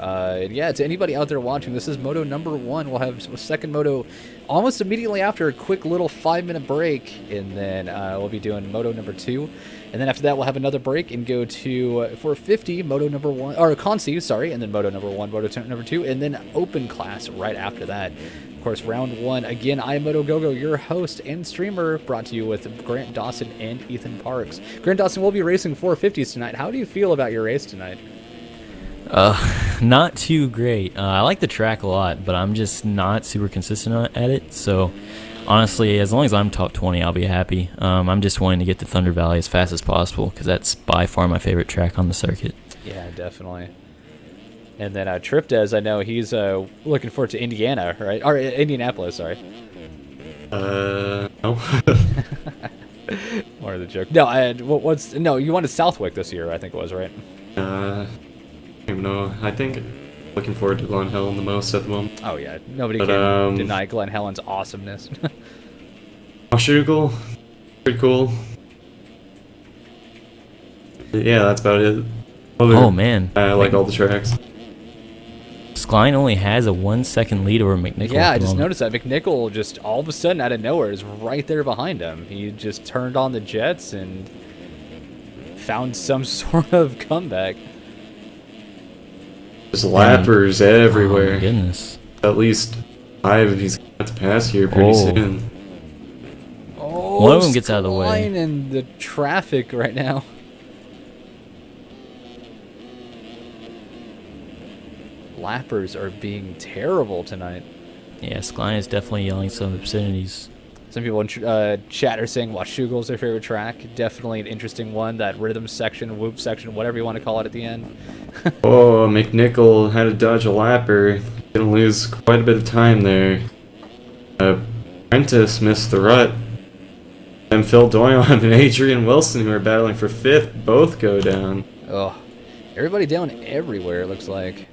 Yeah, to anybody out there watching, this is moto number 1. We'll have a second moto almost immediately after a quick little 5-minute break, and then we'll be doing moto number 2. And then after that, we'll have another break and go to 450, moto number 1, or Consi, sorry, and then moto number 1, moto number 2, and then open class right after that. Of course, round 1, again, I'm Moto Gogo, your host and streamer, brought to you with Grant Dawson and Ethan Parks. Grant Dawson will be racing 450s tonight. How do you feel about your race tonight? Not too great. I like the track a lot, but I'm just not super consistent at it. So, honestly, as long as I'm top 20, I'll be happy. I'm just wanting to get to Thunder Valley as fast as possible because that's by far my favorite track on the circuit. Yeah, definitely. And then Triptez, I know he's looking forward to Indiana, right? Or Indianapolis, sorry. No. One of a joke. No, no, you wanted Southwick this year, I think it was, right? I don't even know. I think looking forward to Glen Helen the most at the moment. Oh yeah, nobody can deny Glen Helen's awesomeness. Washougal, pretty cool. Yeah, that's about it. Oh man, I like all the tracks. Skline only has a 1 second lead over McNichol. Yeah, I just noticed that McNichol just all of a sudden out of nowhere is right there behind him. He just turned on the jets and found some sort of comeback. There's lappers everywhere. Oh my goodness. At least 5 of these got to pass here pretty soon. Oh, one of them gets out of the way. Skline in the traffic right now. Lappers are being terrible tonight. Yeah, Skline is definitely yelling some obscenities. Some people in chat are saying Washougal's their favorite track. Definitely an interesting one. That rhythm section, whoop section, whatever you want to call it at the end. Oh, McNichol had to dodge a lapper. Gonna lose quite a bit of time there. Prentice missed the rut. And Phil Doyon and Adrian Wilson, who are battling for 5th, both go down. Oh, everybody down everywhere, it looks like.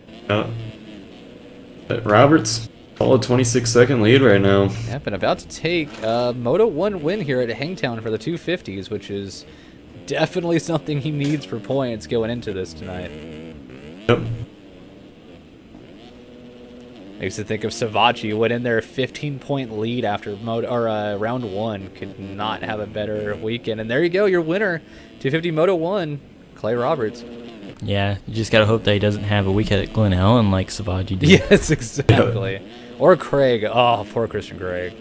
But Roberts, solid 26-second lead right now. Yep, and about to take Moto 1 win here at Hangtown for the 250s, which is definitely something he needs for points going into this tonight. Yep. I used to think of Savachi went in there a 15-point lead after round 1. Could not have a better weekend. And there you go, your winner, 250 Moto 1, Clay Roberts. Yeah, you just gotta hope that he doesn't have a weekend at Glen Helen like Savaji did. Yes, exactly. Or Craig. Oh, poor Christian Craig.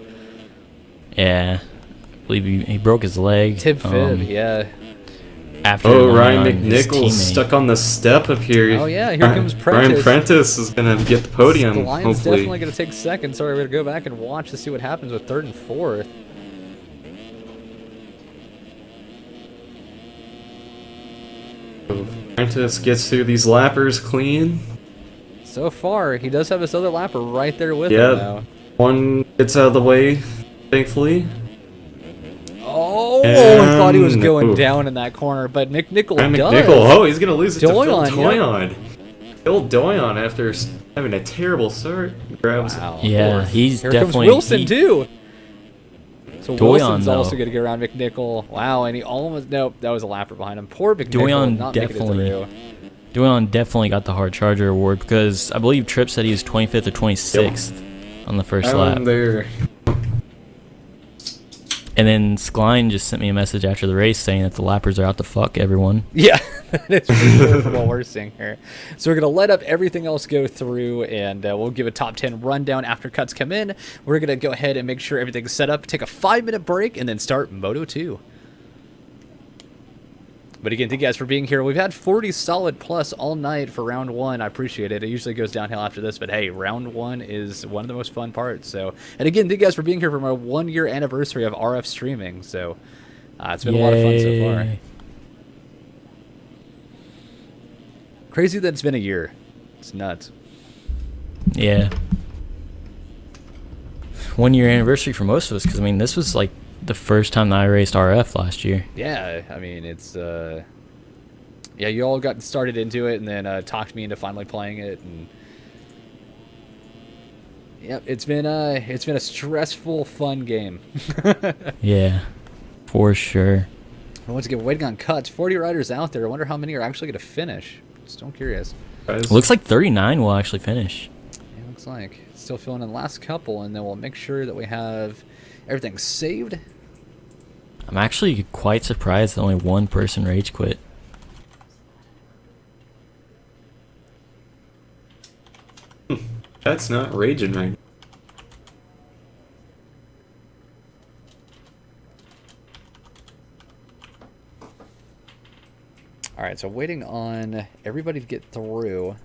Yeah, I believe he broke his leg. Tib fib, yeah. After Ryan McNichol stuck on the step up here. Oh yeah, here comes Prentice. Ryan Prentice is gonna get the podium. The line's hopefully. definitely gonna take second. Sorry, we're gonna go back and watch to see what happens with 3rd and 4th. Prentice gets through these lappers clean. So far, he does have his other lapper right there with him now. One gets out of the way, thankfully. Oh, I thought he was going down in that corner, but McNichol does. McNichol, he's going to lose it Doyon, to Phil Doyon. Phil Doyon, after having a terrible start, grabs Wow. Yeah, he's Here definitely... comes Wilson, too. So Doyon, Wilson's though. also going to get around McNichol. Wow, and he almost... Nope, that was a lapper behind him. Poor McNichol Doyon not making it through. Doyon definitely got the hard charger award because I believe Tripp said he was 25th or 26th on the first lap. there. And then Skline just sent me a message after the race saying that the lappers are out to fuck everyone. Yeah, that's for sure from what we're seeing here. So we're going to let up everything else go through, and we'll give a top 10 rundown after cuts come in. We're going to go ahead and make sure everything's set up, take a 5-minute break, and then start Moto 2. But again, thank you guys for being here. We've had 40 solid plus all night for round 1. I appreciate it. It usually goes downhill after this, but hey, round 1 is one of the most fun parts. So, and again, thank you guys for being here for my 1-year anniversary of RF streaming. So, it's been a lot of fun so far. Crazy that it's been a year. It's nuts. Yeah. 1-year anniversary for most of us because, I mean, this was like the first time that I raced RF last year. Yeah, I mean, it's yeah, you all got started into it and then talked me into finally playing it, and yep, it's been a stressful, fun game. Yeah, for sure. And once again, waiting on cuts. 40 riders out there. I wonder how many are actually going to finish. Just curious. Looks like 39 will actually finish. Yeah, looks like still filling in the last couple, and then we'll make sure that we have everything saved. I'm actually quite surprised that only one person rage quit. That's not raging right. All right, so waiting on everybody to get through.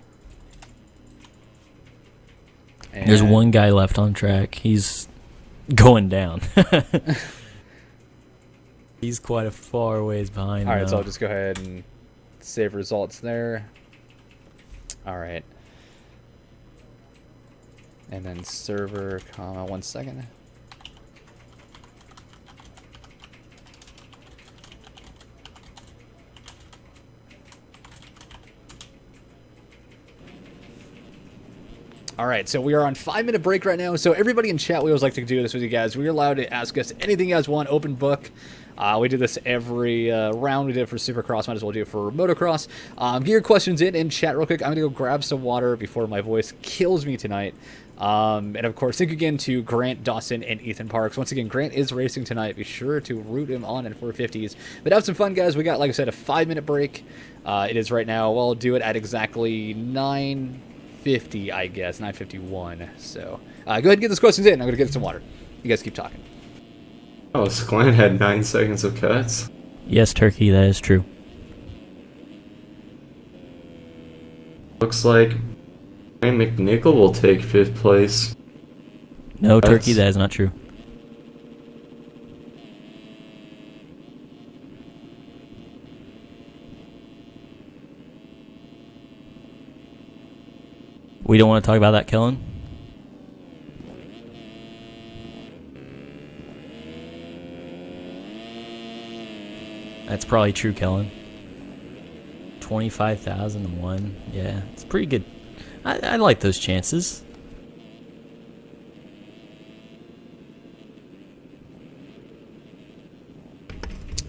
And There's one guy left on track. He's going down. He's quite a far ways behind. All right, now. so I'll just go ahead and save results there. All right. And then server, comma, 1 second. All right, so we are on 5-minute break right now. So everybody in chat, we always like to do this with you guys. We're allowed to ask us anything you guys want, open book. We do this every round. We did it for Supercross. Might as well do it for Motocross. Get your questions in chat real quick. I'm going to go grab some water before my voice kills me tonight. And of course, thank you again to Grant Dawson and Ethan Parks. Once again, Grant is racing tonight. Be sure to root him on in 450s. But have some fun, guys. We got, like I said, a 5-minute break. It is right now. We'll do it at exactly 9:50, I guess, 9:51. So go ahead and get those questions in. I'm going to get some water. You guys keep talking. Oh, Sklan had 9 seconds of cuts. Yes, Turkey, that is true. Looks like Ryan McNichol will take 5th place. No, That's- Turkey, that is not true. We don't want to talk about that, Kellen? That's probably true, Kellen. 25,001. Yeah, it's pretty good. I like those chances.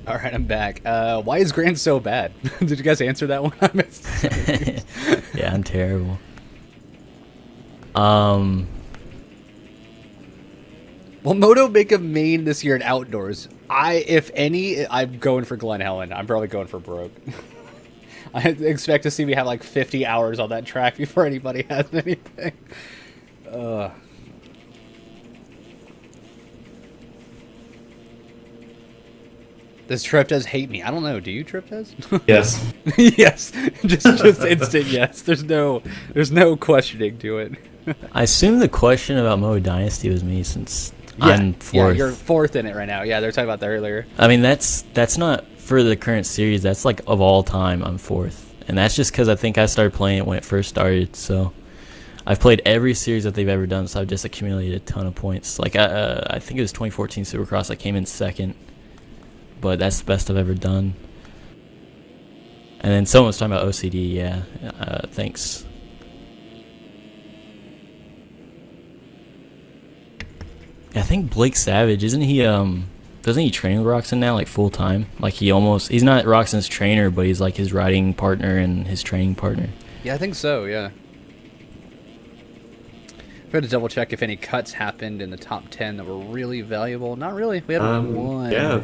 All right, I'm back. Why is Grant so bad? Did you guys answer that one? I missed. Yeah, I'm terrible. Well, Moto make a main this year in outdoors. If any, I'm going for Glen Helen. I'm probably going for Broke. I expect to see me have like 50 hours on that track before anybody has anything. Does Triptez hate me? I don't know. Do you, Triptez? Yes. Yes. Just instant yes. There's no questioning to it. I assume the question about Moto Dynasty was me since I'm fourth. Yeah, you're fourth in it right now. Yeah, they were talking about that earlier. I mean, that's not for the current series. That's like of all time, I'm fourth. And that's just because I think I started playing it when it first started. So I've played every series that they've ever done. So I've just accumulated a ton of points. Like I think it was 2014 Supercross. I came in second. But that's the best I've ever done. And then someone was talking about OCD. Yeah, thanks. I think Blake Savage, isn't he, doesn't he train with Roxon now, like, full time? Like, he's not Roxon's trainer, but he's, like, his riding partner and his training partner. Yeah, I think so, yeah. I had to double check if any cuts happened in the top 10 that were really valuable. Not really. We had one. Yeah.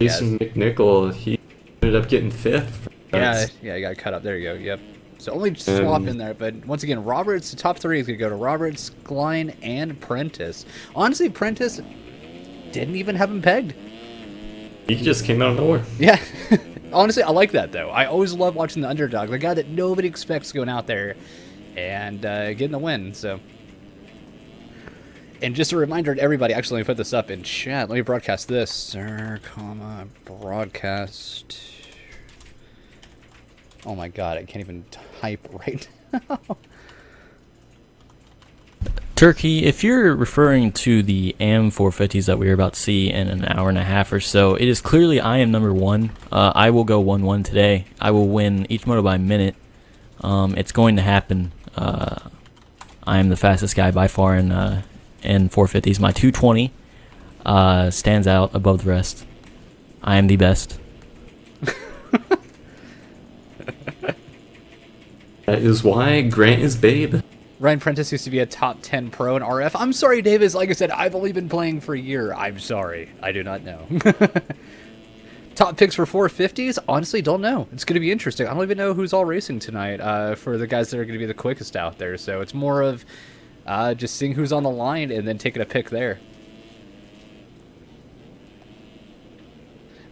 Jason McNichol, he ended up getting 5th. Yeah, you got cut up. There you go. Yep. So only swap in there. But once again, Roberts, the top 3 is going to go to Roberts, Klein, and Prentice. Honestly, Prentice didn't even have him pegged. He just came out of nowhere. Yeah. Honestly, I like that, though. I always love watching the underdog, the guy that nobody expects going out there and getting the win. So, and just a reminder to everybody, actually, let me put this up in chat. Let me broadcast this. Sir, comma, broadcast. Oh my god, I can't even type right now. Turkey, if you're referring to the AM 450s that we are about to see in an hour and a half or so, it is clearly I am number 1. I will go 1-1 today. I will win each moto by a minute. It's going to happen. I am the fastest guy by far in 450s. My 220 stands out above the rest. I am the best. That is why Grant is babe. Ryan Prentice used to be a top 10 pro in RF. I'm sorry, Davis. Like I said, I've only been playing for a year. I'm sorry. I do not know. Top picks for 450s? Honestly, don't know. It's going to be interesting. I don't even know who's all racing tonight for the guys that are going to be the quickest out there. So it's more of just seeing who's on the line and then taking a pick there.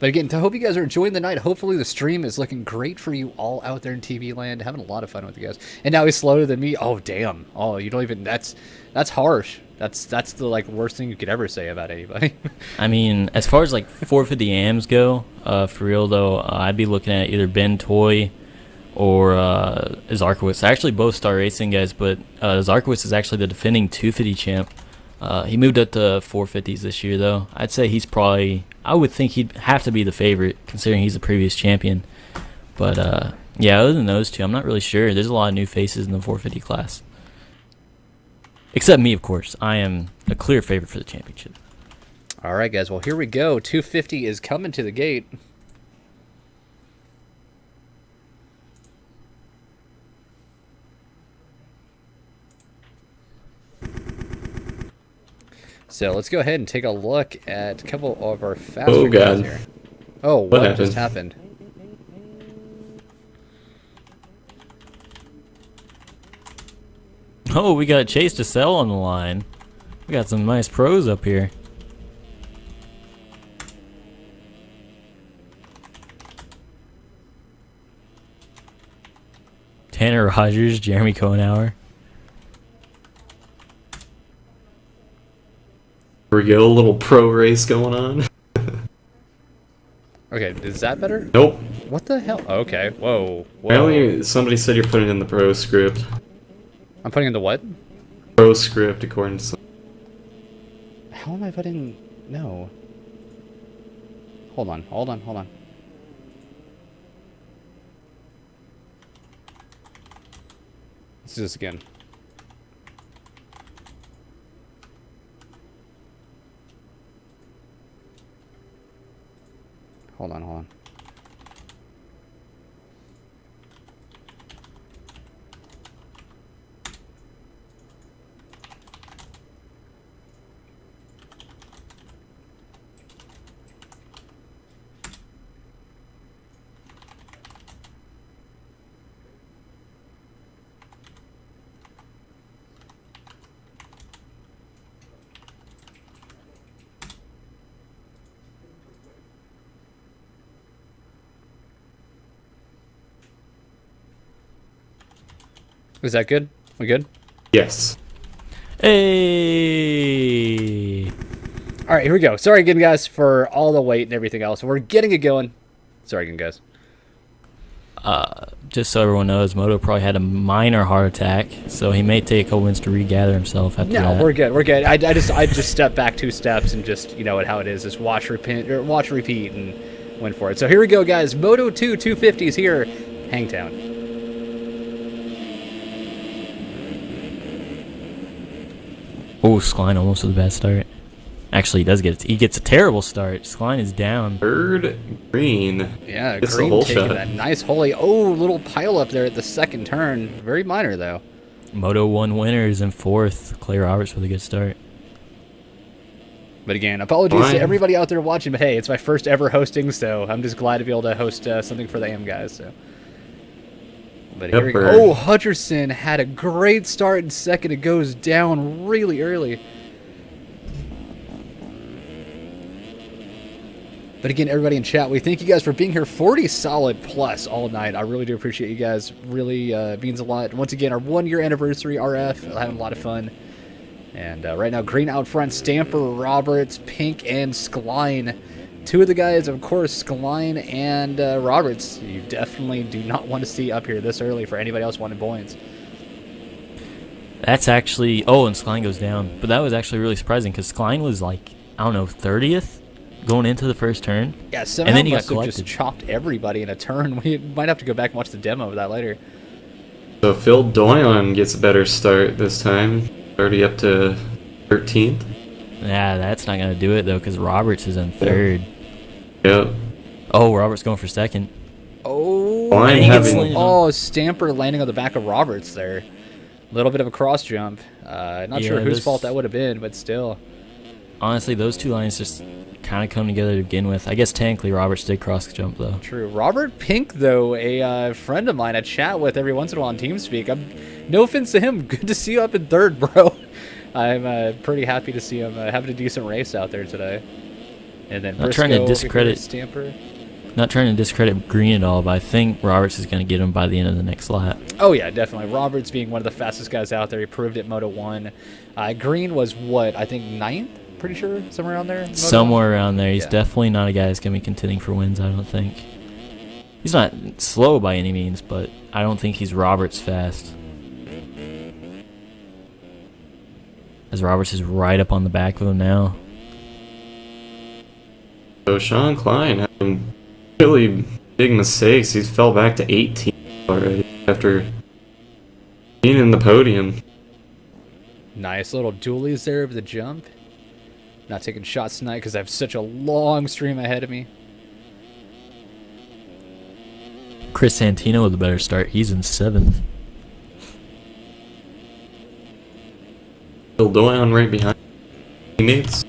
But again, I hope you guys are enjoying the night. Hopefully the stream is looking great for you all out there in TV land. Having a lot of fun with you guys. And now he's slower than me. Oh, damn. Oh, you don't even... That's harsh. That's the like worst thing you could ever say about anybody. I mean, as far as like 450 AMs go, for real though, I'd be looking at either Ben Toy or Zarkowitz. Actually, both Star Racing guys, but Zarkowitz is actually the defending 250 champ. He moved up to 450s this year, though. I'd say he's probably... I would think he'd have to be the favorite, considering he's the previous champion. But, Yeah, other than those two, I'm not really sure. There's a lot of new faces in the 450 class. Except me, of course. I am a clear favorite for the championship. All right, guys. Well, here we go. 250 is coming to the gate. So let's go ahead and take a look at a couple of our faster guys here. Oh, what just happened? Oh, we got Chase to sell on the line. We got some nice pros up here. Tanner Rogers, Jeremy Cohenauer. Here we go, a little pro race going on. Okay, is that better? Nope. What the hell? Okay, whoa. Apparently, somebody said you're putting in the pro script. I'm putting in the what? Pro script, according to some. How am I putting... No. Hold on. Let's do this again. Hold on. Is that good? We good? Yes. Hey! All right, here we go. Sorry again, guys, for all the wait and everything else. We're getting it going. Sorry again, guys. Just so everyone knows, Moto probably had a minor heart attack, so he may take a couple minutes to regather himself after that. No, we're good. I just stepped back 2 steps and just, you know how it is. Just watch, repeat, and went for it. So here we go, guys. Moto 2 250s here, Hangtown. Oh, Skline almost with a bad start. Actually, he gets a terrible start. Skline is down. Third green. Yeah, it's Green a hole taking shot. that nice holy. Oh, little pile up there at the second turn. Very minor though. Moto 1 winners in 4th. Clay Roberts with a good start. But again, apologies to everybody out there watching. But hey, it's my first ever hosting, so I'm just glad to be able to host something for the AM guys. So. But here we go. Oh, Hutcherson had a great start in second. It goes down really early. But again, everybody in chat, we thank you guys for being here. 40 solid plus all night. I really do appreciate you guys. Really means a lot. Once again, our 1-year anniversary RF. Having a lot of fun. And right now, green out front, Stamper, Roberts, Pink, and Skline. 2 of the guys, of course, Skline and Roberts, you definitely do not want to see up here this early for anybody else wanting points. That's actually... Oh, and Skline goes down. But that was actually really surprising because Skline was like, I don't know, 30th going into the first turn. Yeah, somehow and then he must got have just chopped everybody in a turn. We might have to go back and watch the demo of that later. So Phil Doyon gets a better start this time. Already up to 13th. Yeah, that's not going to do it, though, because Roberts is in 3rd. Yep. Oh, Roberts going for 2nd. Oh, Stamper landing on the back of Roberts there. A little bit of a cross jump. Not sure whose fault that would have been, but still. Honestly, those 2 lines just kind of come together to begin with. I guess technically Roberts did cross jump, though. True. Robert Pink, though, a friend of mine I chat with every once in a while on TeamSpeak. No offense to him. Good to see you up in 3rd, bro. I'm pretty happy to see him having a decent race out there today. And then not trying to discredit Stamper. Not trying to discredit Green at all, but I think Roberts is going to get him by the end of the next lap. Oh yeah, definitely. Roberts being one of the fastest guys out there. He proved it Moto 1. Green was what, I think 9th? Pretty sure? Somewhere around there? Somewhere around there. He's definitely not a guy that's going to be contending for wins, I don't think. He's not slow by any means, but I don't think he's Roberts fast. As Roberts is right up on the back of him now. So Sean Klein having really big mistakes. He's fell back to 18th. already after being in the podium. Nice little dualies there over the jump. Not taking shots tonight because I have such a long stream ahead of me. Chris Santino with a better start. He's in 7th. Bill Doyon right behind teammates.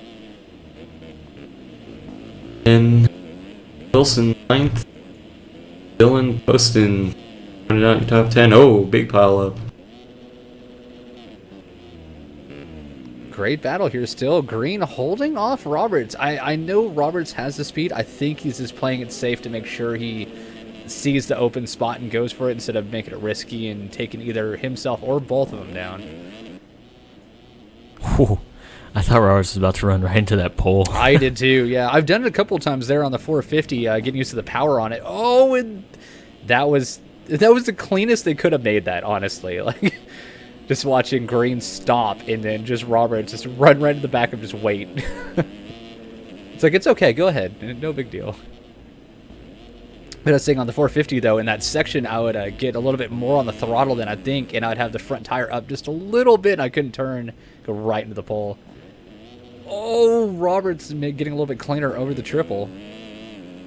And Wilson 9th. Dylan Poston running out in top 10. Oh, big pile up. Great battle here still. Green holding off Roberts. I know Roberts has the speed. I think he's just playing it safe to make sure he sees the open spot and goes for it instead of making it risky and taking either himself or both of them down. Whew. I thought Roberts was about to run right into that pole. I did too, yeah. I've done it a couple of times there on the 450, getting used to the power on it. Oh, and that was the cleanest they could have made that, honestly. Like, just watching Green stop and then just Roberts just run right to the back and just wait. It's like, it's okay, go ahead. No big deal. But I was saying on the 450, though, in that section, I would get a little bit more on the throttle than I think, and I'd have the front tire up just a little bit, and I couldn't turn, go right into the pole. Oh, Roberts getting a little bit cleaner over the triple.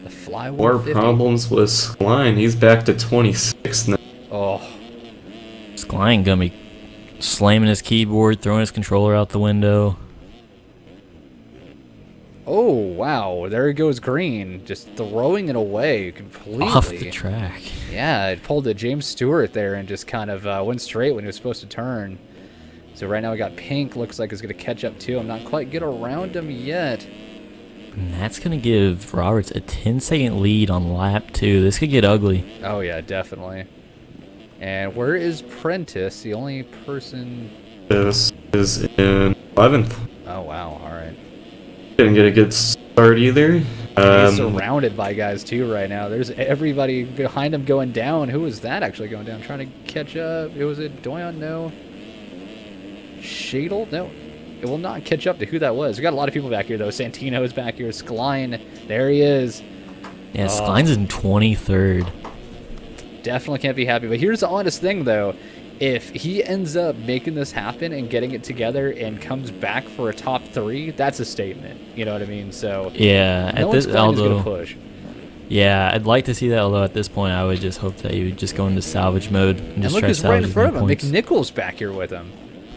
The fly 150. More problems with Skline. He's back to 26 now. Oh. Skline gonna be slamming his keyboard, throwing his controller out the window. Oh, wow. There goes Green. Just throwing it away completely. Off the track. Yeah, it pulled a James Stewart there and just kind of went straight when he was supposed to turn. So right now we got Pink. Looks like it's going to catch up too. I'm not quite get around him yet. And that's going to give Roberts a 10-second lead on lap 2. This could get ugly. Oh, yeah, definitely. And where is Prentice? The only person... This is in 11th. Oh, wow. All right. Didn't get a good start either. He's surrounded by guys too right now. There's everybody behind him going down. Who was that actually going down? Trying to catch up. Was it Doyon? No. Shadle? No. It will not catch up to who that was. We got a lot of people back here though. Santino is back here. Skline. There he is. Yeah, Skline's in 23rd. Definitely can't be happy. But here's the honest thing though. If he ends up making this happen and getting it together and comes back for a top 3, that's a statement. You know what I mean? So yeah, no at this gonna push. Yeah, I'd like to see that. Although at this point, I would just hope that he would just go into salvage mode and just look try to who's right in salvage front of him. points. McNichols back here with him.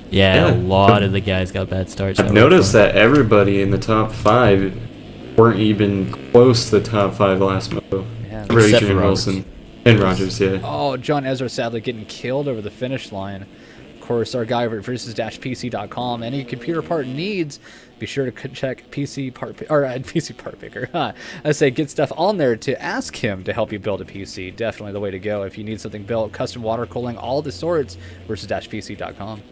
Yeah, Yeah. a lot of the guys got bad starts. I've noticed that everybody in the top 5 weren't even close to the top 5 last Moto. Yeah. Rage Except for and Roberts. Wilson. And Rogers, yeah. Oh, John Ezra sadly getting killed over the finish line. Of course, our guy over at versus-pc.com. Any computer part needs, be sure to check PC Part PC Part Picker. I say get stuff on there to ask him to help you build a PC. Definitely the way to go. If you need something built, custom water cooling, all the sorts, versus-pc.com.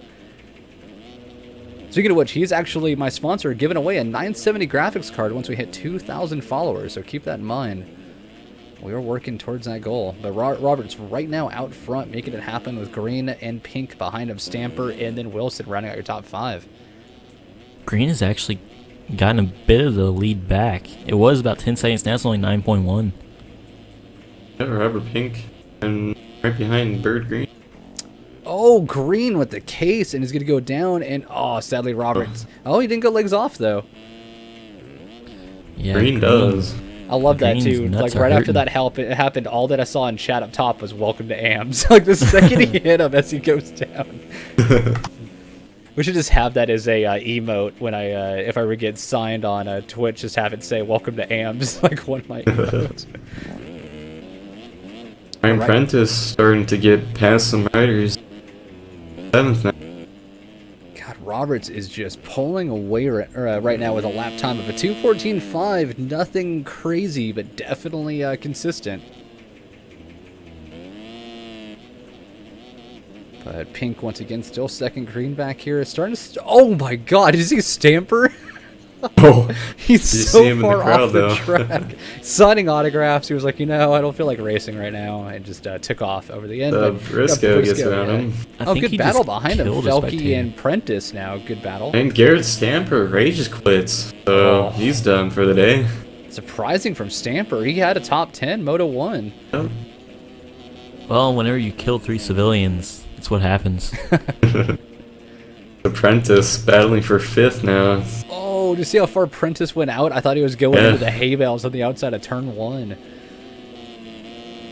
Speaking of which, he's actually my sponsor, giving away a 970 graphics card once we hit 2,000 followers. So keep that in mind. We are working towards that goal. But Roberts right now out front, making it happen with Green and Pink behind him, Stamper, and then Wilson rounding out your top 5. Green has actually gotten a bit of the lead back. It was about 10 seconds. Now it's only 9.1. Yeah, Robert Pink and right behind Bird Green. Oh, Green with the case, and he's going to go down. And, oh, sadly, Roberts. Oh, he didn't go legs off, though. Yeah, Green does. I love that, Green's too. nuts Like, are right after hurting. that it happened, all that I saw in chat up top was welcome to AMS. Like, the second he hit him as he goes down. We should just have that as a emote when if I ever get signed on Twitch, just have it say welcome to AMS, like one of my emotes. Ryan Prentice starting to get past some riders. 7th now. God, Roberts is just pulling away right now with a lap time of a 2:14.5. Nothing crazy, but definitely consistent. But Pink once again still second. Green back here is starting to. Oh my God! Did you see Stamper? Oh, He's did you so see him in far the crowd, off the though? track, signing autographs. He was like, I don't feel like racing right now, and just took off over the end. But Briscoe gets around him. I Oh, think good he battle just behind him. killed a Felke spectator. and Prentice now. Good battle. And Garrett Stamper rages quits, so he's done for the day. Surprising from Stamper. He had a top 10 Moto 1. Yep. Well, whenever you kill 3 civilians, that's what happens. Apprentice battling for 5th now. Oh, do you see how far Prentice went out? I thought he was going Yeah. into the hay bales on the outside of turn 1.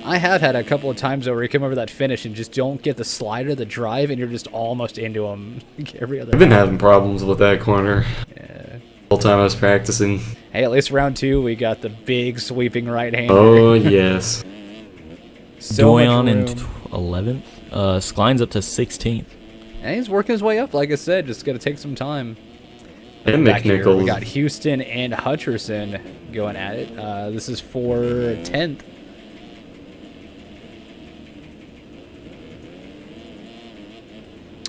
I have had a couple of times where you come over that finish and just don't get the slider, the drive, and you're just almost into him every other I've been round. having problems with that corner. Yeah. The whole time I was practicing. Hey, at least round 2, we got the big sweeping right hander. Oh, yes. So much Doyon in room. 11th. Skline's up to 16th. And he's working his way up, like I said, just got to take some time. And Back here, we McNichols. got Houston and Hutcherson going at it. This is for 10th.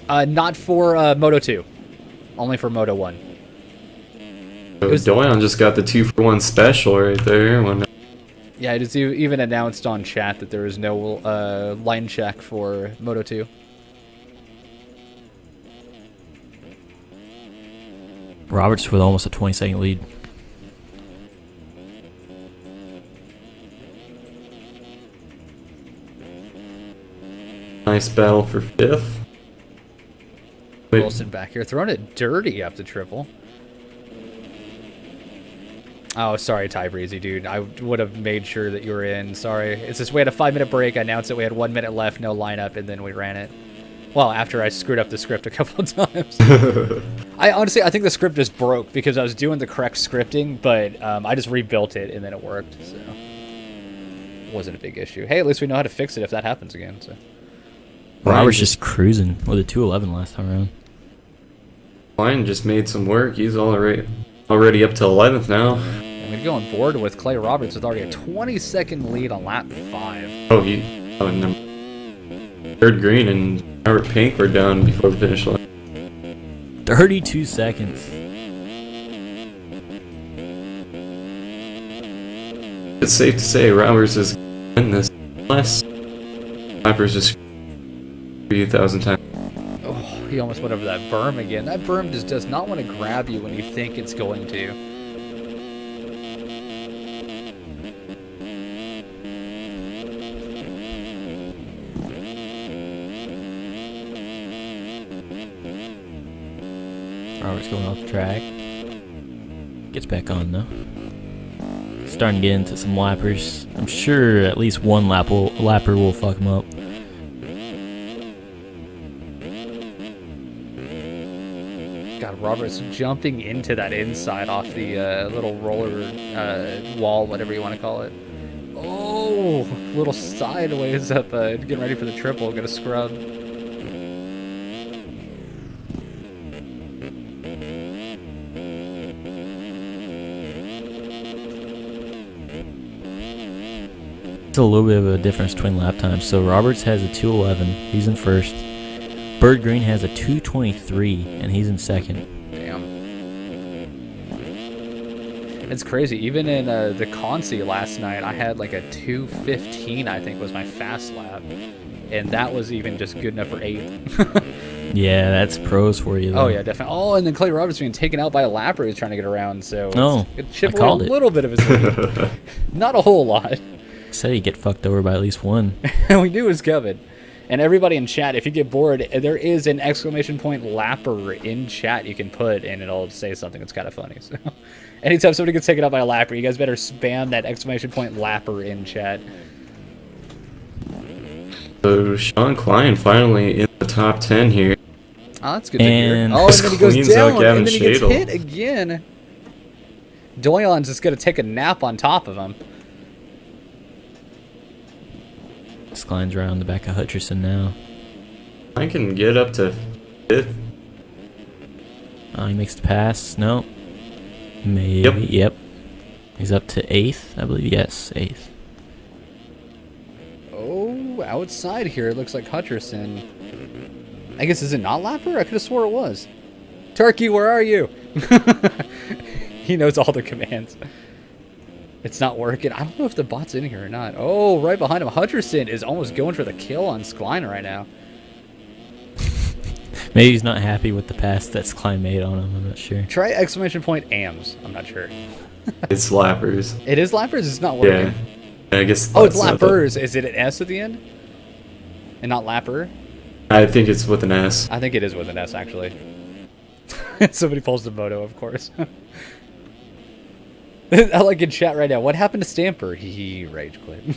Not for Moto 2. Only for Moto 1. So was- Doyon just got the 2-for-1 special right there. Yeah, it is even announced on chat that there is no line check for Moto 2. Roberts with almost a 20-second lead. Nice battle for 5th. Wait, Wilson back here, throwing it dirty up the triple. Oh, sorry, Ty Breezy, dude. I would have made sure that you were in. Sorry. It's just we had a 5-minute break. I announced that we had 1 minute left, no lineup, and then we ran it. Well, after I screwed up the script a couple of times. I think the script just broke because I was doing the correct scripting, but I just rebuilt it and then it worked. So it wasn't a big issue. Hey, at least we know how to fix it if that happens again. So Roberts just cruising with a 211 last time around. Klein just made some work. He's already up to 11th now. I'm gonna go on board with Clay Roberts with already a 20-second lead on lap 5. And then third green and Robert Pink were done before the finish line. 32 seconds. It's safe to say Roberts is in this unless Lappers just 3,000 times. Oh, he almost went over that berm again. That berm just does not want to grab you when you think it's going to. Roberts going off the track. Gets back on though. Starting to get into some lappers. I'm sure at least one lapper will fuck him up. God, Roberts jumping into that inside off the little roller wall, whatever you want to call it. Oh, little sideways up, getting ready for the triple. Got a scrub. It's a little bit of a difference between lap times. So Roberts has a 211. He's in first. Bird Green has a 223, and he's in second. Damn. It's crazy. Even in the Consi last night, I had like a 215, I think, was my fast lap. And that was even just good enough for 8th. Yeah, that's pros for you, though. Oh, yeah, definitely. Oh, and then Clay Roberts being taken out by a lapper who's trying to get around. So it chipped I away a called it. little bit of his lead. Not a whole lot. Said he'd get fucked over by at least one. We knew it was coming. And everybody in chat, if you get bored, there is an exclamation point lapper in chat you can put, and it'll say something that's kind of funny. So, anytime somebody gets taken out by a lapper, you guys better spam that exclamation point lapper in chat. So Sean Klein finally in the top 10 here. Oh, that's good to hear. And Oh, and then he goes cleans out down, Gavin and then he gets Shadle. hit again. Doyon's just going to take a nap on top of him. Skline's around the back of Hutcherson now. I can get up to 5th. Oh, he makes the pass. No. Maybe. Yep. He's up to 8th, I believe. Yes, 8th. Oh, outside here, it looks like Hutcherson. I guess, is it not Lapper? I could have swore it was. Turkey, where are you? He knows all the commands. It's not working. I don't know if the bot's in here or not. Oh, right behind him. Hutcherson is almost going for the kill on Skline right now. Maybe he's not happy with the pass that Skline made on him. I'm not sure. Try exclamation point AMS. I'm not sure. It's Lappers. It is Lappers? It's not working. Yeah. I guess. Oh, it's that's not the- Lappers. Is it an S at the end? And not Lapper? I think it's with an S. I think it is with an S, actually. Somebody pulls the Moto, of course. I like in chat right now. What happened to Stamper? He rage quit.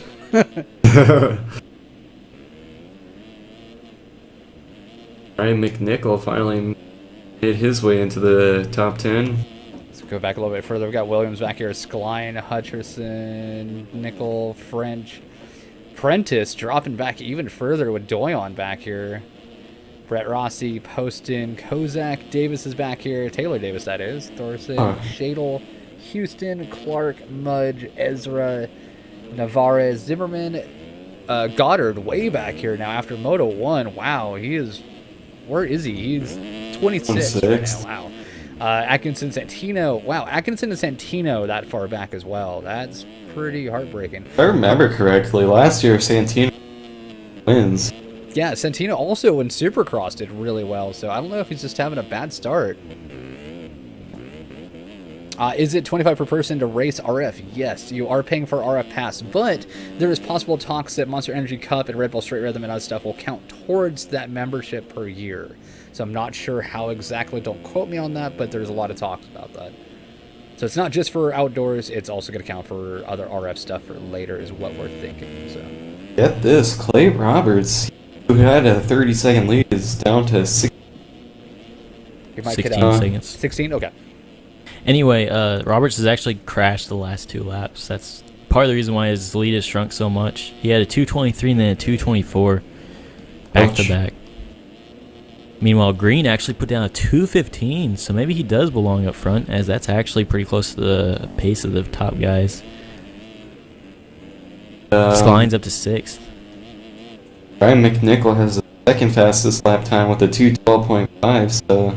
Ryan McNichol finally made his way into the top 10. Let's go back a little bit further. We've got Williams back here. Skline, Hutcherson, Nickel, French. Prentice dropping back even further with Doyon back here. Brett Rossi, Poston, Kozak, Davis is back here. Taylor Davis, that is. Thorson, Shadle, Houston, Clark, Mudge, Ezra, Navarez, Zimmerman, Goddard way back here now after Moto 1. Wow, he is... Where is he? He's 26 right now. Wow. Atkinson, Santino. Wow, Atkinson and Santino that far back as well. That's pretty heartbreaking. If I remember correctly, last year Santino wins. Yeah, Santino also in Supercross did really well, so I don't know if he's just having a bad start. Is it 25 per person to race RF? Yes, you are paying for RF Pass, but there is possible talks that Monster Energy Cup and Red Bull Straight Rhythm and other stuff will count towards that membership per year. So I'm not sure how exactly, don't quote me on that, but there's a lot of talks about that. So it's not just for outdoors, it's also going to count for other RF stuff for later is what we're thinking. So Get this, Clay Roberts, who had a 30-second lead, is down to 16 seconds. 16? Okay. Anyway, Roberts has actually crashed the last 2 laps. That's part of the reason why his lead has shrunk so much. He had a 2:23 and then a 2:24 back to back. Meanwhile, Green actually put down a 2:15, so maybe he does belong up front, as that's actually pretty close to the pace of the top guys. Skline's up to 6th. Ryan McNichol has the second fastest lap time with a 2:12.5, so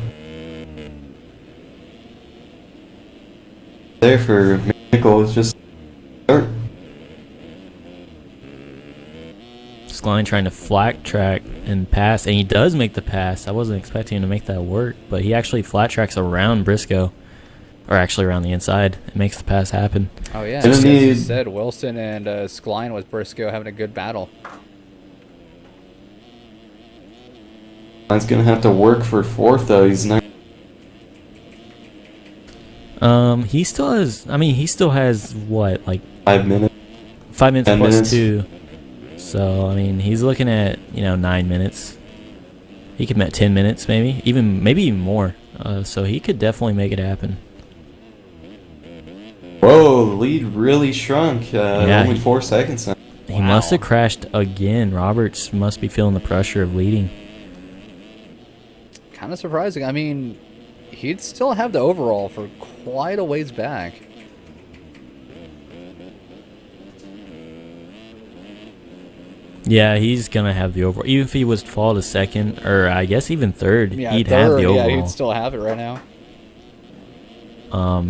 there for McNichol is just start. Skline trying to flat track and pass, and he does make the pass. I wasn't expecting him to make that work, but he actually flat tracks around Briscoe, or actually around the inside. It makes the pass happen. Oh yeah, as you said, Wilson and Skline with Briscoe having a good battle. He's gonna have to work for 4th though. He's not. He still has. I mean, he still has what, like 5 minutes. 5 minutes 10 plus minutes. 2. So I mean, he's looking at 9 minutes. He could make 10 minutes, maybe even more. So he could definitely make it happen. Whoa, the lead really shrunk. Yeah, only 4 seconds now. He must have crashed again. Roberts must be feeling the pressure of leading. Kind of surprising. I mean, he'd still have the overall for quite a ways back. Yeah, he's gonna have the overall. Even if he was to fall to 2nd, or I guess even 3rd, Yeah, he'd third, have the overall. Yeah, he'd still have it right now.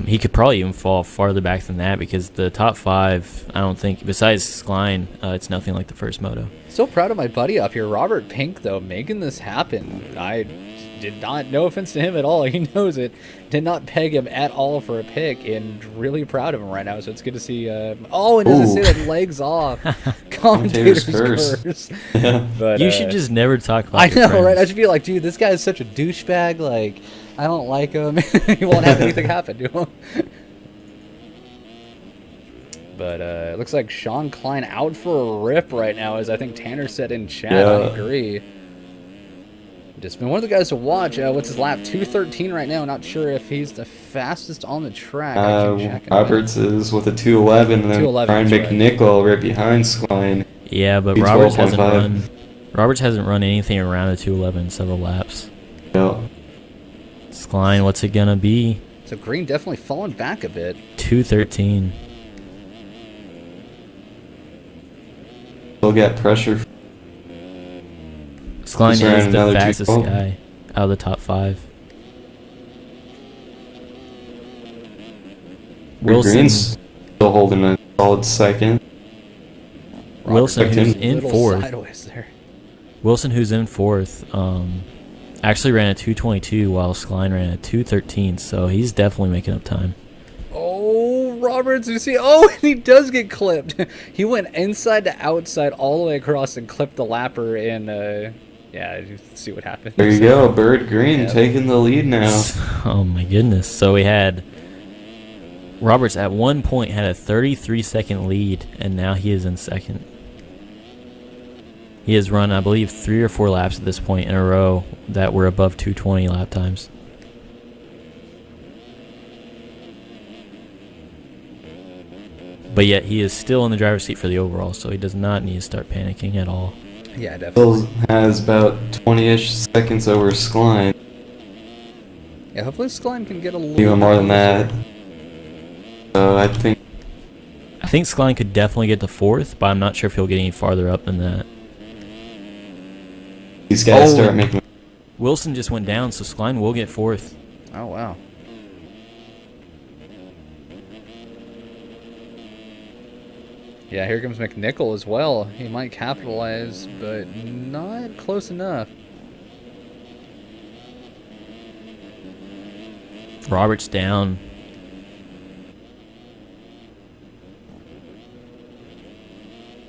He could probably even fall farther back than that, because the top 5, I don't think, besides Skline, it's nothing like the first Moto. So proud of my buddy up here, Robert Pink, though, making this happen. I did not, no offense to him at all, he knows it, did not peg him at all for a pick, and really proud of him right now, so it's good to see, oh, and does it say that legs off? Commentator's curse. Yeah. But, You should just never talk about I your know, right? I friends. should be like, dude, this guy is such a douchebag, like, I don't like him. He won't have anything happen to him. But it looks like Sean Klein out for a rip right now, as I think Tanner said in chat. Yeah. I agree. Just been one of the guys to watch. What's his lap? 2:13 right now. Not sure if he's the fastest on the track. I can check in a Roberts is with a 2:11, and then 2:11, Ryan that's right. McNichol right behind Skline. Yeah, but 2:12.5. Roberts hasn't run anything around a 2:11 in several laps. Yeah. Skline, what's it gonna be? So Green definitely falling back a bit. 2:13. He'll get pressure. Skline He's running is the another fastest 2:12. guy out of the top 5. Wilson, Green's still holding a solid 2nd. Wilson, Robert who's Pink in a little 4th. sideways there. Wilson, who's in 4th, actually ran a 2:22 while Skline ran a 2:13. So he's definitely making up time. Oh, Roberts. You see, oh, and he does get clipped. He went inside to outside all the way across and clipped the lapper. And yeah, you see what happens. There you go, Bird Green taking the lead now. Oh my goodness! So we had Roberts at one point had a 33-second lead, and now he is in second. He has run, I believe, 3 or 4 laps at this point in a row that were above 2:20 lap times. But yet he is still in the driver's seat for the overall, so he does not need to start panicking at all. Yeah, definitely. Still has about 20-ish seconds over Skline. Yeah, hopefully Skline can get a little Even more than that. So I think Skline could definitely get to 4th, but I'm not sure if he'll get any farther up than that. these guys start making... Wilson just went down, so Skline will get 4th. Oh, wow. Yeah, here comes McNichol as well. He might capitalize, but not close enough. Roberts down.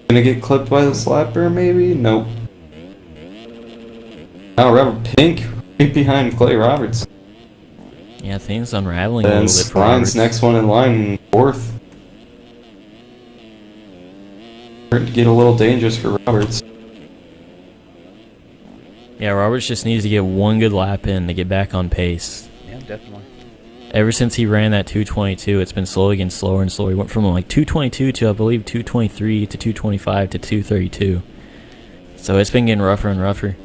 Gonna get clipped by the slapper, maybe? Nope. Now Robert Pink right behind Clay Roberts. Yeah, things unraveling a And little bit for Roberts. Skline's next one in line, 4th. Starting to get a little dangerous for Roberts. Yeah, Roberts just needs to get one good lap in to get back on pace. Yeah, definitely. Ever since he ran that 222, it's been slowly getting slower and slower. He went from like 222 to, I believe, 223 to 225 to 232. So it's been getting rougher and rougher.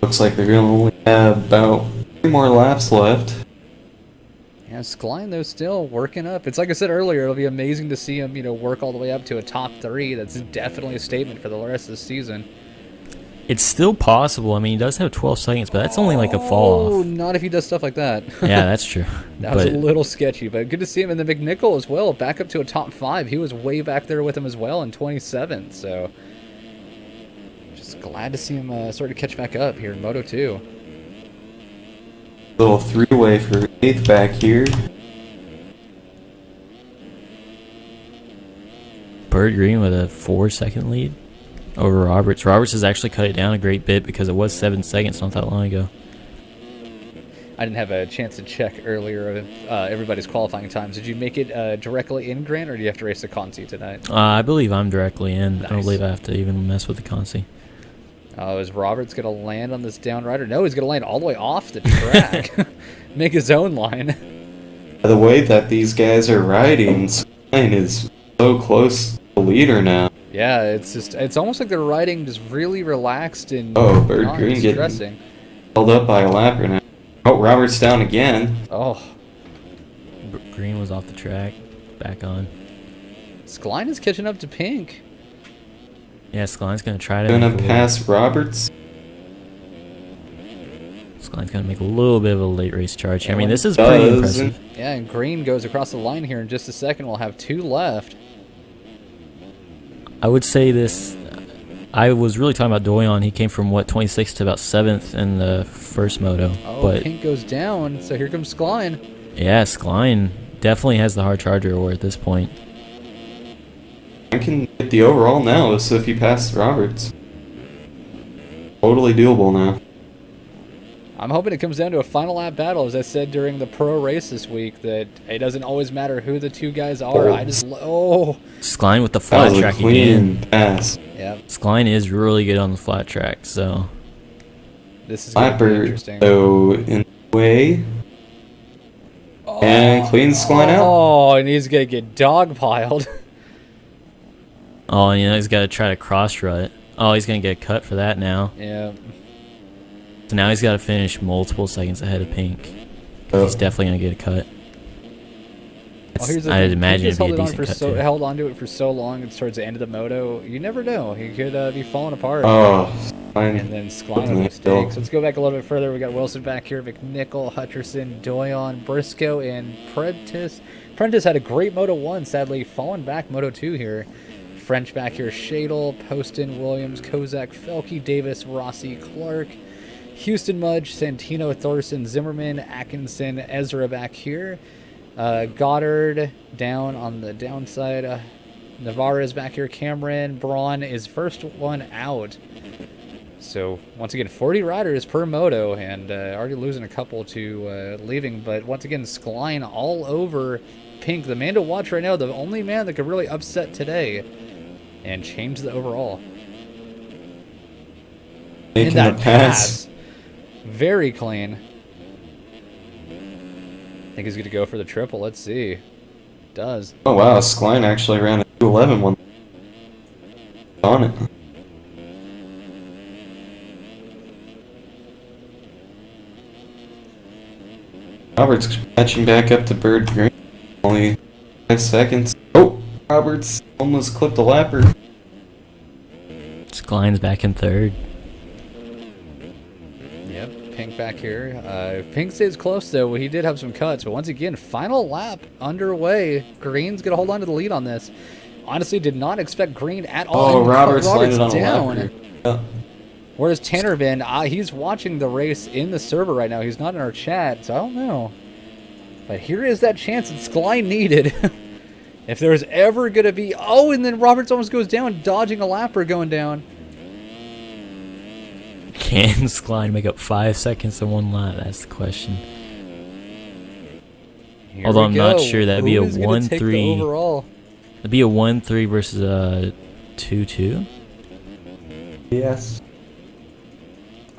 Looks like they're gonna only have about 3 more laps left. Yeah, Skline, though, still working up. It's like I said earlier, it'll be amazing to see him, work all the way up to a top 3. That's definitely a statement for the rest of the season. It's still possible. I mean, he does have 12 seconds, but that's only like a fall Oh, off. not if he does stuff like that. Yeah, that's true. That was a little sketchy, but good to see him. And the McNichol as well, back up to a top 5. He was way back there with him as well in 27th, so just glad to see him sort of catch back up here in Moto 2. Little 3-way for 8th back here. Bird Green with a 4-second lead over Roberts. Roberts has actually cut it down a great bit because it was 7 seconds not that long ago. I didn't have a chance to check earlier of everybody's qualifying times. Did you make it directly in Grant, or do you have to race the Consi tonight? I believe I'm directly in. Nice. I don't believe I have to even mess with the Consi. Oh, is Roberts going to land on this downrider? No, he's going to land all the way off the track. Make his own line. The way that these guys are riding, Skline is so close to the leader now. Yeah, it's almost like they're riding just really relaxed and Bird not Green stressing. getting held up by a lapper now. Oh, Roberts down again. Oh, Green was off the track. Back on. Skline is catching up to Pink. Yeah, Skline's going to try to Gonna make a pass Roberts. Skline's going to make a little bit of a late race charge here. I mean, this is Does. pretty impressive. Yeah, and Green goes across the line here in just a second. We'll have 2 left. I would say this. I was really talking about Doyon. He came from, 26th to about 7th in the first moto. Oh, but Pink goes down, so here comes Skline. yeah, Skline definitely has the hard charger award at this point. I can get the overall now, so if you pass Roberts. Totally doable now. I'm hoping it comes down to a final lap battle, as I said during the pro race this week, that it doesn't always matter who the 2 guys are. Skline with the That flat was a track clean again. pass. Yeah, Skline is really good on the flat track, so this is going to be Slapper, interesting. so in the way. And clean Skline out. Oh, and he's going to get dogpiled. oh, and he's got to try to cross rut. Oh, he's gonna get cut for that now. Yeah. So now he's got to finish multiple seconds ahead of Pink. 'Cause he's definitely gonna get a cut. Well, here's the I'd thing. imagine Pink it'd be a has decent cut too. held on to it for so long. It's towards the end of the moto. You never know. He could be falling apart. Oh, And fine. then Skline with mistakes. Let's go back a little bit further. We got Wilson back here, McNichol, Hutcherson, Doyon, Briscoe, and Prentice. Prentice had a great Moto 1, sadly falling back Moto 2 here. French back here, Shadle, Poston, Williams, Kozak, Felke, Davis, Rossi, Clark, Houston Mudge, Santino, Thorson, Zimmerman, Atkinson, Ezra back here. Goddard down on the downside. Navarro is back here. Cameron Braun is first one out. So once again, 40 riders per moto, and already losing a couple to leaving. But once again, Skline all over Pink, the man to watch right now, the only man that could really upset today and change the overall. Making And that the pass. very clean. I think he's going to go for the triple. Let's see. Does. Oh wow, Skline actually ran a 2:11 one on it. Roberts catching back up to Bird Green. Only 5 seconds. Oh, Roberts almost clipped a lapper. Skline's back in third. Yep, Pink back here. Pink stays close, though. He did have some cuts, but once again, final lap underway. Green's going to hold on to the lead on this. Honestly, did not expect Green at all. Oh, Roberts landed on down. a lapper. Yeah. Whereas Tanner been, he's watching the race in the server right now. He's not in our chat, so I don't know. But here is that chance that Skline needed. If there was ever going to be... Oh, and then Roberts almost goes down, dodging a lapper going down. Can Skline make up 5 seconds in one lap? That's the question. Here Although we I'm go. not sure, that'd be a Who is gonna take the 1-3. overall? It'd be a 1-3 versus a 2-2. Yes.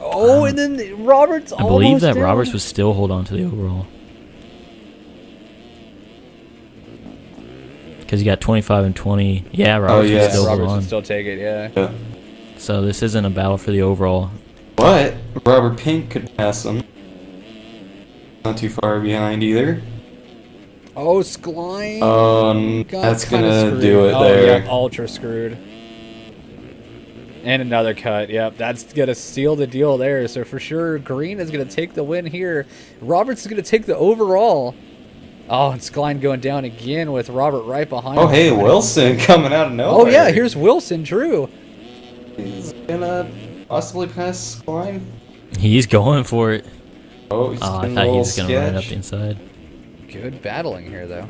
Oh, and then Roberts I believe that down. Roberts would still hold on to the overall. Because you got 25 and 20. Yeah, Roberts yeah. would still Roberts hold on. would still take it, yeah. Yeah. So this isn't a battle for the overall. But Robert Pink could pass him. Not too far behind either. Oh, Skline. got That's kinda gonna screwed. do it Oh, there. yeah, ultra screwed. And another cut. Yep, that's going to seal the deal there. So for sure, Green is going to take the win here. Roberts is going to take the overall. Oh, and Skline going down again with Robert right behind Oh, him. hey, Wilson coming out of nowhere. Oh, yeah, here's Wilson, Drew. He's gonna possibly pass Skline. He's going for it. Oh, he's Oh, I doing a thought he little was going to run it up sketch. the inside. Good battling here, though.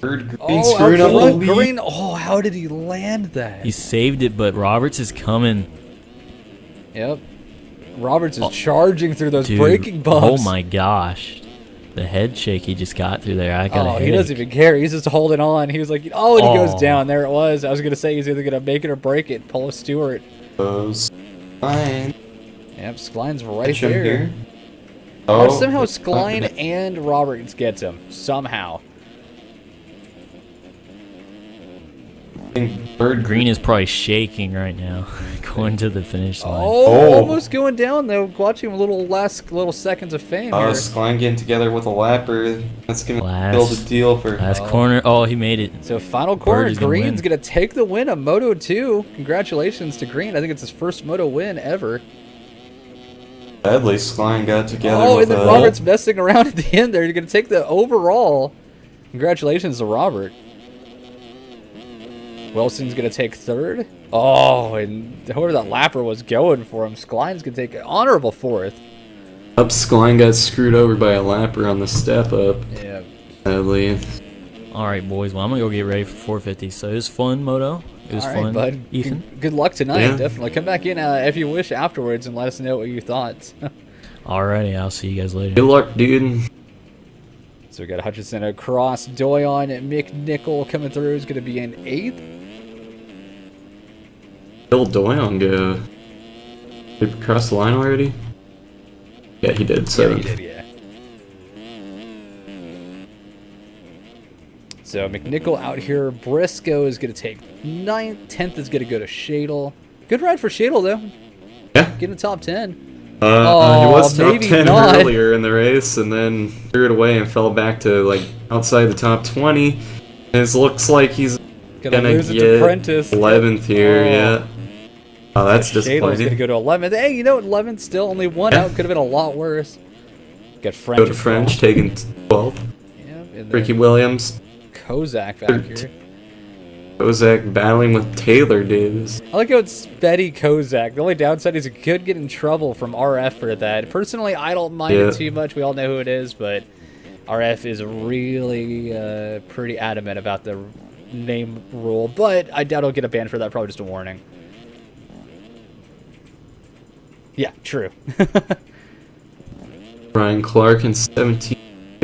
Bird Green Oh, screwing up out the front, lead. Green. Oh, how did he land that? He saved it, but Roberts is coming. Yep. Roberts is charging through those Dude, braking bumps. oh my gosh. The head shake he just got through there. I got a Oh, he headache. doesn't even care. He's just holding on. He was like, oh, and he goes Oh. down. There it was. I was going to say he's either going to make it or break it. Paul Stewart. Goes fine. Yep, Skline's right Catch him there. here. But Oh, somehow it's not Skline gonna- and Roberts gets him. Somehow. I think Bird Green is probably shaking right now, going to the finish line. Oh, almost going down, though. Watching a last little seconds of fame here. Skline getting together with a lapper. That's gonna Last- build a deal for. Last corner. Oh, he made it. So final corner, is gonna Green's win. going to take the win of Moto 2. Congratulations to Green. I think it's his first Moto win ever. Sadly, Skline got together Oh, with and then a. Robert's messing around at the end there. You're going to take the overall. Congratulations to Robert. Wilson's going to take third. Oh, and whoever that lapper was going for him, Skline's going to take an honorable fourth. Up, Skline got screwed over by a lapper on the step up. Yeah. Sadly. All right, boys. Well, I'm going to go get ready for 450. So it was fun, Moto. It was All right, fun. bud. Ethan? Good luck tonight, Yeah. definitely. Come back in if you wish afterwards and let us know what you thought. Alrighty, I'll see you guys later. Good luck, dude. So we got Hutchinson across. Doyon and McNichol coming through is going to be in 8th. Bill Doyon go. Did he cross the line already? Yeah, he did. Yeah, he 7th. did, yeah. So McNichol out here. Briscoe is going to take 9th. 10th is going to go to Shadle. Good ride for Shadle, though. Yeah. Getting a top 10. He was top maybe 10 not. earlier in the race, and then threw it away and fell back to like outside the top 20. And it looks like he's Gonna gonna lose it to get Prentice. 11th here. Oh. Yeah. Oh, that's Shadle's going to disappointing. go to 11th. Hey, you know what? 11th still only one out. Could have been a lot worse. Got French. Go to at French, 12th. taking 12th. Yep, and Ricky then Williams. Kozak back here. Kozak battling with Taylor Davis. I like how it's Betty Kozak. The only downside is it could get in trouble from RF for that. Personally, I don't mind it too much. We all know who it is, but RF is really pretty adamant about the name rule. But I doubt I'll get a ban for that. Probably just a warning. Yeah, true. Brian Clark in 17.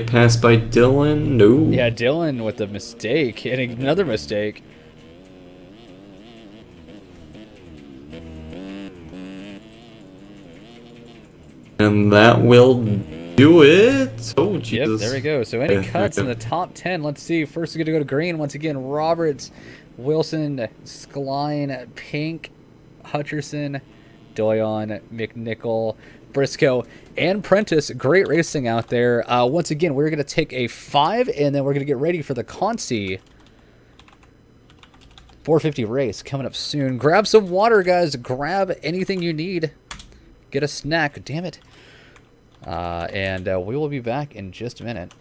Passed by Dylan. No. Yeah, Dylan with a mistake. And another mistake. And that will do it. Oh, Jesus. Yep, there we go. So any cuts in the top 10? Let's see. First, we're going to go to green. Once again, Roberts, Wilson, Skline, Pink, Hutcherson, Doyon, McNichol, Briscoe, and Prentice. Great racing out there. Once again, we're going to take a 5, and then we're going to get ready for the Consi 450 race coming up soon. Grab some water, guys. Grab anything you need. Get a snack. Damn it. And we will be back in just a minute.